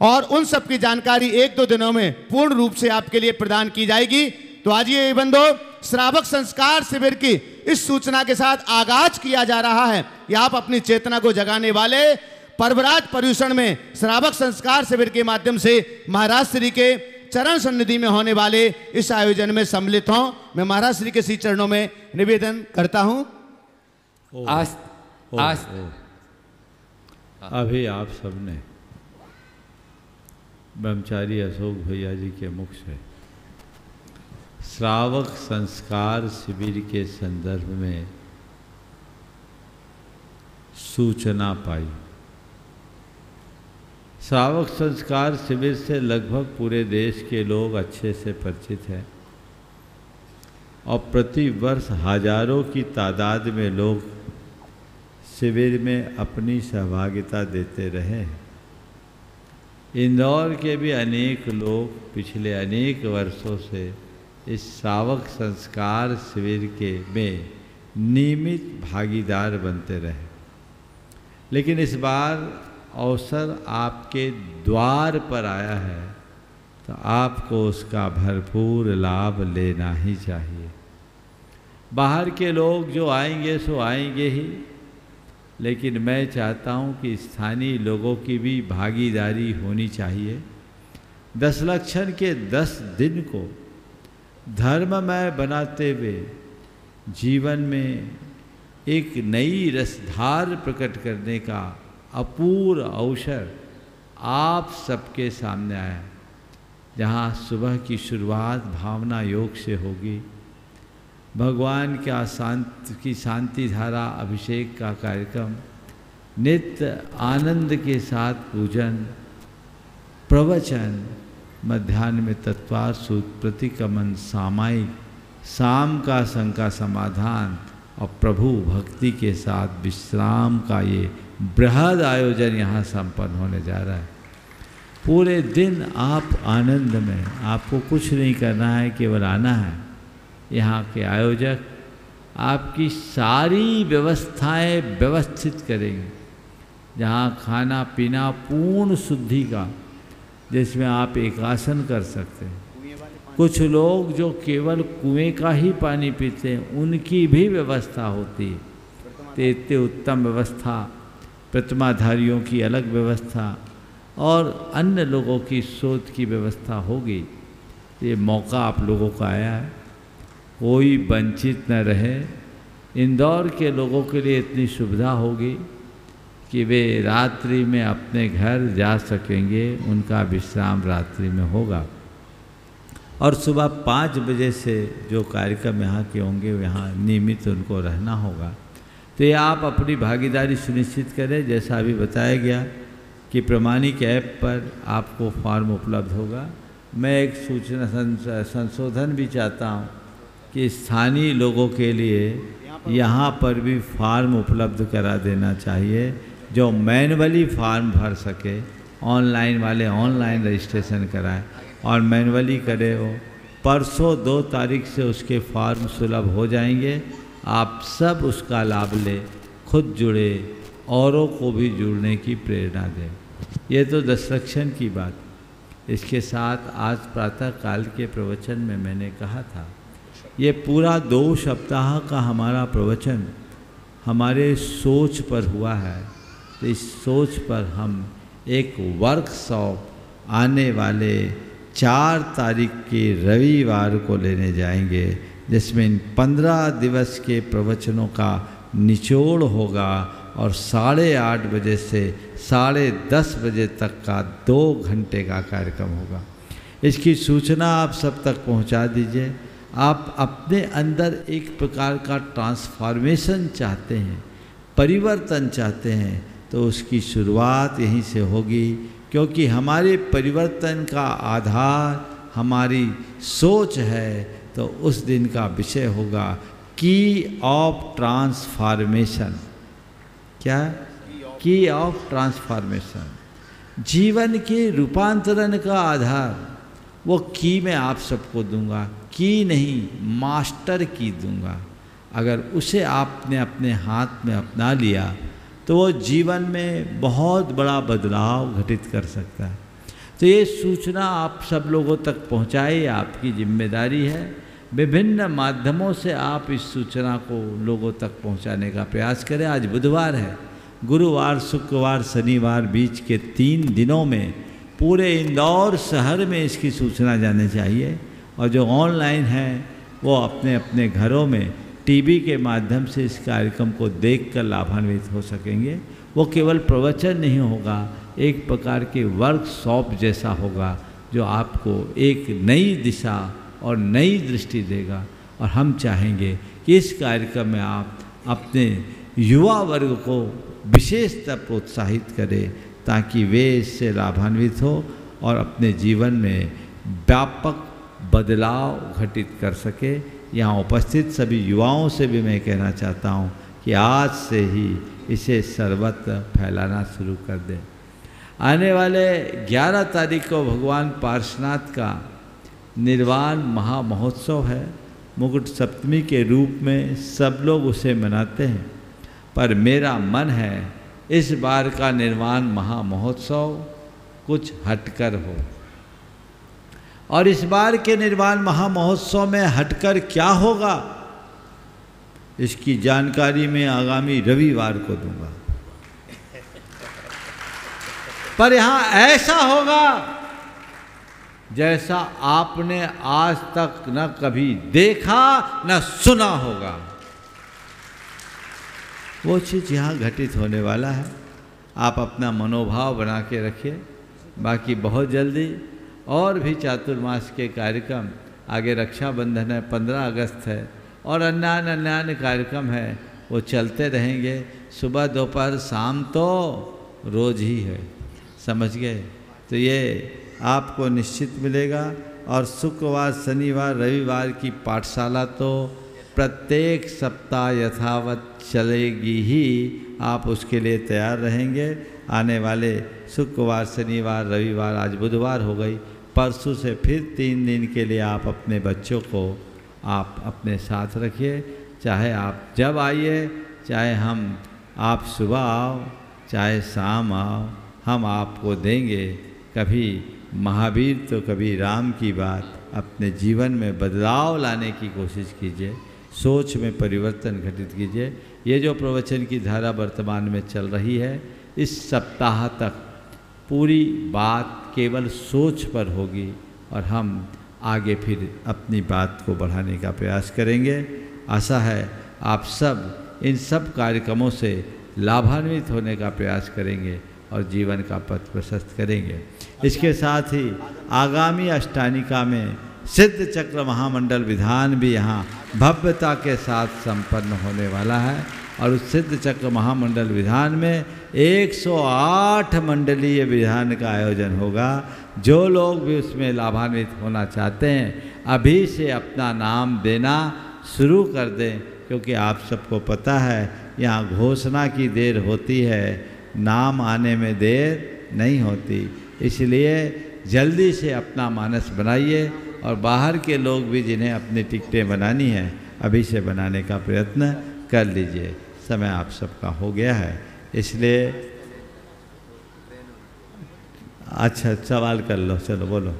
और उन सब की जानकारी 1-2 दिनों में पूर्ण रूप से आपके लिए प्रदान की जाएगी। तो आज ये बंधो श्रावक संस्कार शिविर की इस सूचना के साथ आगाज किया जा रहा है कि आप अपनी चेतना को जगाने वाले पर्वराज पर्यूषण में श्रावक संस्कार शिविर के माध्यम से महाराज श्री के चरण सन्निधि में होने वाले इस आयोजन में सम्मिलित हों। मैं महाराज श्री के श्री चरणों में निवेदन करता हूं। अभी आप सबने ब्रह्मचारी अशोक भैया जी के मुख से श्रावक संस्कार शिविर के संदर्भ में सूचना पाई। श्रावक संस्कार शिविर से लगभग पूरे देश के लोग अच्छे से परिचित हैं और प्रति वर्ष हजारों की तादाद में लोग शिविर में अपनी सहभागिता देते रहे हैं। इंदौर के भी अनेक लोग पिछले अनेक वर्षों से इस श्रावक संस्कार शिविर के में नियमित भागीदार बनते रहे, लेकिन इस बार अवसर आपके द्वार पर आया है तो आपको उसका भरपूर लाभ लेना ही चाहिए। बाहर के लोग जो आएंगे सो आएंगे ही, लेकिन मैं चाहता हूं कि स्थानीय लोगों की भी भागीदारी होनी चाहिए। 10 लक्षण के 10 दिन को धर्ममय बनाते हुए जीवन में एक नई रसधार प्रकट करने का अपूर्व अवसर आप सबके सामने आया, जहाँ सुबह की शुरुआत भावना योग से होगी, भगवान की शांति धारा अभिषेक का कार्यक्रम, नित्य आनंद के साथ पूजन, प्रवचन, मध्याह्न में तत्वार सूत्र प्रतिक्रमण, सामायिक, शाम का शंका समाधान और प्रभु भक्ति के साथ विश्राम का ये बृहद आयोजन यहाँ संपन्न होने जा रहा है। पूरे दिन आप आनंद में, आपको कुछ नहीं करना है, केवल आना है। यहाँ के आयोजक आपकी सारी व्यवस्थाएं व्यवस्थित करेंगे, जहाँ खाना पीना पूर्ण शुद्धि का, जिसमें आप एक आसन कर सकते हैं। कुछ लोग जो केवल कुएं का ही पानी पीते हैं, उनकी भी व्यवस्था होती है। तो इतनी उत्तम व्यवस्था, प्रतिमाधारियों की अलग व्यवस्था, और अन्य लोगों की शोध की व्यवस्था होगी। ये मौका आप लोगों को आया है, कोई वंचित न रहे। इंदौर के लोगों के लिए इतनी सुविधा होगी कि वे रात्रि में अपने घर जा सकेंगे, उनका विश्राम रात्रि में होगा। और सुबह 5 बजे से जो कार्यक्रम यहाँ के होंगे यहाँ नियमित उनको रहना होगा। तो ये आप अपनी भागीदारी सुनिश्चित करें। जैसा अभी बताया गया कि प्रमाणिक ऐप पर आपको फॉर्म उपलब्ध होगा। मैं एक सूचना संशोधन भी चाहता हूँ कि स्थानीय लोगों के लिए यहाँ पर भी फॉर्म उपलब्ध करा देना चाहिए, जो मैनुअली फॉर्म भर सके। ऑनलाइन वाले ऑनलाइन रजिस्ट्रेशन कराएं और मैनुअली करे हो। परसों 2 तारीख से उसके फॉर्म सुलभ हो जाएंगे। आप सब उसका लाभ लें, खुद जुड़े, औरों को भी जुड़ने की प्रेरणा दें। ये तो दस्तरक्षण की बात। इसके साथ आज प्रातः काल के प्रवचन में मैंने कहा था, ये पूरा 2 सप्ताह का हमारा प्रवचन हमारे सोच पर हुआ है। तो इस सोच पर हम एक वर्कशॉप आने वाले 4 तारीख के रविवार को लेने जाएंगे, जिसमें इन 15 दिवस के प्रवचनों का निचोड़ होगा और 8:30 बजे से 10:30 बजे तक का 2 घंटे का कार्यक्रम होगा। इसकी सूचना आप सब तक पहुंचा दीजिए। आप अपने अंदर एक प्रकार का ट्रांसफॉर्मेशन चाहते हैं, परिवर्तन चाहते हैं, तो उसकी शुरुआत यहीं से होगी। क्योंकि हमारे परिवर्तन का आधार हमारी सोच है। तो उस दिन का विषय होगा की ऑफ ट्रांसफॉर्मेशन। क्या? की ऑफ ट्रांसफॉर्मेशन। जीवन के रूपांतरण का आधार, वो की मैं आप सबको दूंगा, की नहीं मास्टर की दूंगा। अगर उसे आपने अपने हाथ में अपना लिया तो वो जीवन में बहुत बड़ा बदलाव घटित कर सकता है। तो ये सूचना आप सब लोगों तक पहुँचाए, आपकी जिम्मेदारी है। विभिन्न माध्यमों से आप इस सूचना को लोगों तक पहुँचाने का प्रयास करें। आज बुधवार है, गुरुवार, शुक्रवार, शनिवार बीच के 3 दिनों में पूरे इंदौर शहर में इसकी सूचना जानी चाहिए। और जो ऑनलाइन हैं वो अपने अपने घरों में टीवी के माध्यम से इस कार्यक्रम को देखकर लाभान्वित हो सकेंगे। वो केवल प्रवचन नहीं होगा, एक प्रकार के वर्कशॉप जैसा होगा, जो आपको एक नई दिशा और नई दृष्टि देगा। और हम चाहेंगे कि इस कार्यक्रम में आप अपने युवा वर्ग को विशेषतः प्रोत्साहित करें, ताकि वे इससे लाभान्वित हो और अपने जीवन में व्यापक बदलाव घटित कर सके। यहाँ उपस्थित सभी युवाओं से भी मैं कहना चाहता हूँ कि आज से ही इसे सर्वत्र फैलाना शुरू कर दें। आने वाले 11 तारीख को भगवान पार्श्वनाथ का निर्वाण महामहोत्सव है। मुकुट सप्तमी के रूप में सब लोग उसे मनाते हैं, पर मेरा मन है इस बार का निर्वाण महामहोत्सव कुछ हटकर हो। और इस बार के निर्वाण महामहोत्सव में हटकर क्या होगा, इसकी जानकारी मैं आगामी रविवार को दूंगा। पर यहाँ ऐसा होगा जैसा आपने आज तक न कभी देखा न सुना होगा। वो चीज़ यहाँ घटित होने वाला है। आप अपना मनोभाव बना के रखिए। बाकी बहुत जल्दी और भी चातुर्मास के कार्यक्रम, आगे रक्षाबंधन है, 15 अगस्त है, और अन्य कार्यक्रम है, वो चलते रहेंगे। सुबह दोपहर शाम तो रोज ही है, समझ गए? तो ये आपको निश्चित मिलेगा। और शुक्रवार, शनिवार, रविवार की पाठशाला तो प्रत्येक सप्ताह यथावत चलेगी ही। आप उसके लिए तैयार रहेंगे। आने वाले शुक्रवार, शनिवार, रविवार, आज बुधवार हो गई, परसों से फिर 3 दिन के लिए आप अपने बच्चों को आप अपने साथ रखिए। चाहे आप जब आइए, चाहे आप सुबह आओ, चाहे शाम आओ, हम आपको देंगे। कभी महावीर तो कभी राम की बात। अपने जीवन में बदलाव लाने की कोशिश कीजिए, सोच में परिवर्तन घटित कीजिए। ये जो प्रवचन की धारा वर्तमान में चल रही है, इस सप्ताह तक पूरी बात केवल सोच पर होगी और हम आगे फिर अपनी बात को बढ़ाने का प्रयास करेंगे। आशा है आप सब इन सब कार्यक्रमों से लाभान्वित होने का प्रयास करेंगे और जीवन का पथ प्रशस्त करेंगे। इसके साथ ही आगामी अष्टानिका में सिद्ध चक्र महामंडल विधान भी यहाँ भव्यता के साथ संपन्न होने वाला है और उस सिद्ध चक्र महामंडल विधान में 108 मंडलीय विधान का आयोजन होगा। जो लोग भी उसमें लाभान्वित होना चाहते हैं अभी से अपना नाम देना शुरू कर दें, क्योंकि आप सबको पता है यहाँ घोषणा की देर होती है, नाम आने में देर नहीं होती। इसलिए जल्दी से अपना मानस बनाइए और बाहर के लोग भी जिन्हें अपनी टिकटें बनानी है अभी से बनाने का प्रयत्न कर लीजिए। समय आप सबका हो गया है, इसलिए अच्छा सवाल कर लो, चलो बोलो।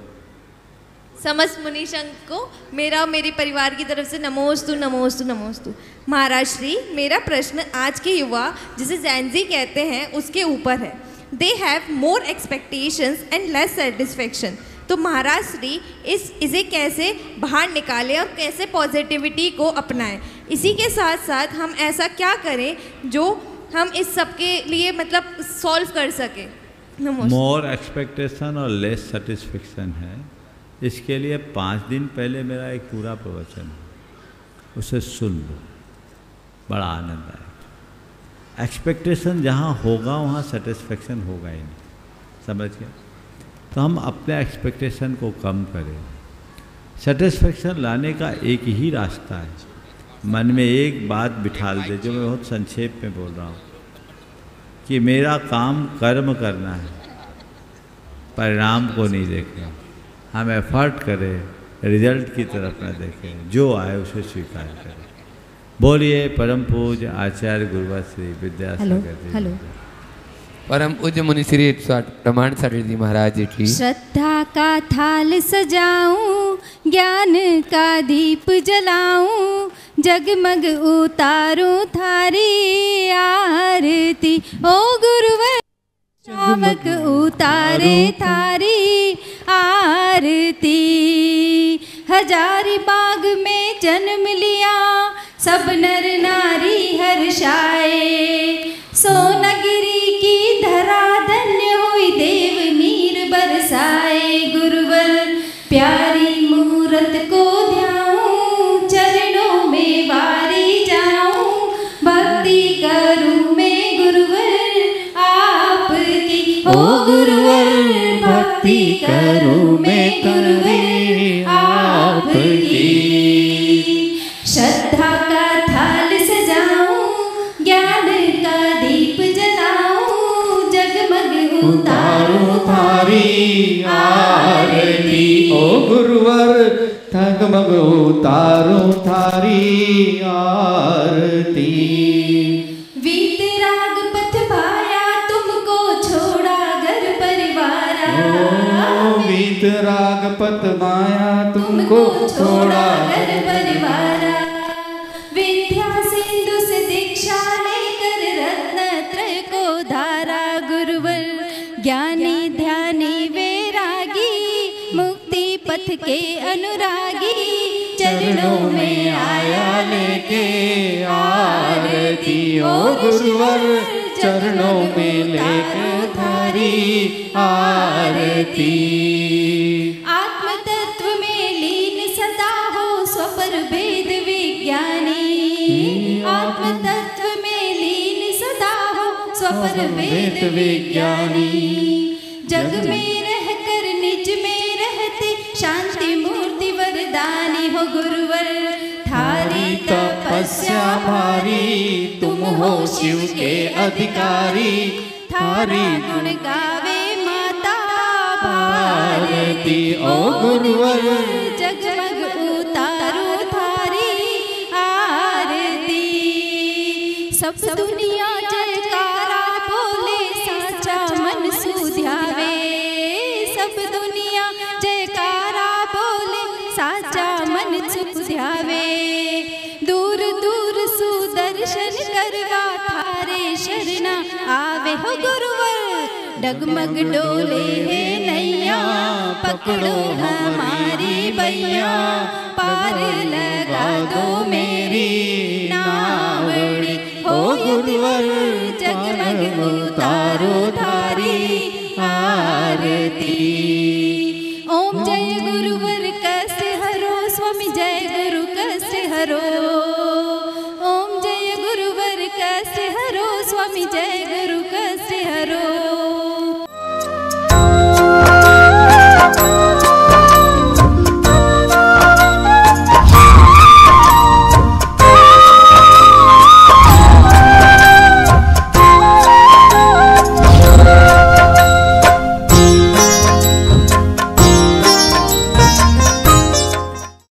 समस्त मुनि संघ को मेरा और मेरे परिवार की तरफ से नमोस्तु नमोस्तु नमोस्तु। महाराज श्री, मेरा प्रश्न आज के युवा जिसे जैन जी कहते हैं उसके ऊपर है। They have more expectations and less satisfaction. तो महाराज श्री इसे कैसे बाहर निकालें और कैसे पॉजिटिविटी को अपनाएं। इसी के साथ साथ हम ऐसा क्या करें जो हम इस सब के लिए मतलब सॉल्व कर सके। मोर एक्सपेक्टेशन और लेस सेटिस्फेक्शन है, इसके लिए 5 दिन पहले मेरा एक पूरा प्रवचन है, उसे सुन लो, बड़ा आनंद आएगा। एक्सपेक्टेशन जहाँ होगा वहाँ सेटिस्फेक्शन होगा ही नहीं, समझ गए। तो हम अपने एक्सपेक्टेशन को कम करें। सेटिस्फेक्शन लाने का एक ही रास्ता है, मन में एक बात बिठाल दे, जो मैं बहुत संक्षेप में बोल रहा हूँ कि मेरा काम कर्म करना है, परिणाम को नहीं देखना। हम एफर्ट करें, रिजल्ट की तरफ न देखें, जो आए उसे स्वीकार करें। बोलिए परम पूज्य आचार्य गुरुवर श्री विद्यासागर जी। हेलो परम पूज्य मुनि श्री प्रमाण सागर जी महाराज जी की। श्रद्धा का थाल सजाऊं, ज्ञान का दीप जलाऊं, जगमग उतारूं थारी आरती। ओ गुरुवर चमक उतारे थारी आरती। हजारी बाग में जन्म लिया सब नर नारी हर्षाए। सोनागिरी की धरा धन्य हुई देव नीर बरसाए। गुरुवर प्यारी मूरत को ध्याऊं, चरणों में वारी जाऊं, भक्ति करूं मैं गुरुवर आपकी। ओ गुरुवर भक्ति करूं मैं गुरुवर आपकी। श्रद्धा का थाल सजाऊं, ज्ञान का दीप जलाऊं, जगमग उतारूं थारी आरती। ओ गुरुवर जगमग उतारूं थारी आरती। वीतराग पथ पाया तुमको छोड़ा घर परिवारा। वीतराग पथ माया तुमको छोड़ा घर परिवारा। विद्या सिंधु से दीक्षा लेकर रत्नत्रय को धारा। गुरुवर ज्ञानी ध्यानी वैरागी, मुक्ति पथ के अनुरागी, चरणों में आया लेके आरती। ओ गुरुवर चरणों में लेकर थारी आरती। आत्म तत्व में लीन सदा हो स्वपर भेद विज्ञानी। आत्म तत्व में लीन सदा हो स्वपर भेद विज्ञानी। जग में रहकर निज में रहते शांति मूर्ति वरदानी हो। गुरुवर थारी तपस्या भारी, तुम हो शिव के अधिकारी। थारी गुण गावे माता भारती। ओ गुरुवर जगमग उतारो थारी आरती। सब दुनिया जयकारा बोले, साचा मन सुध्यावे। सब दुनिया जयकारा बोले, साचा मन सुध्यावे। दूर दूर सुदर्शन करवा थारे शरणा आवे हो गुरुवर। डगमग डोले है नैया, पकड़ो हमारी भैया, पार लगा दो मेरी नावड़ी। हो गुरुवर जगमग उतारो थारी आरती। ओम जय गुरुवर कष्ट हरो, स्वामी जय गुरु कष्ट हरो।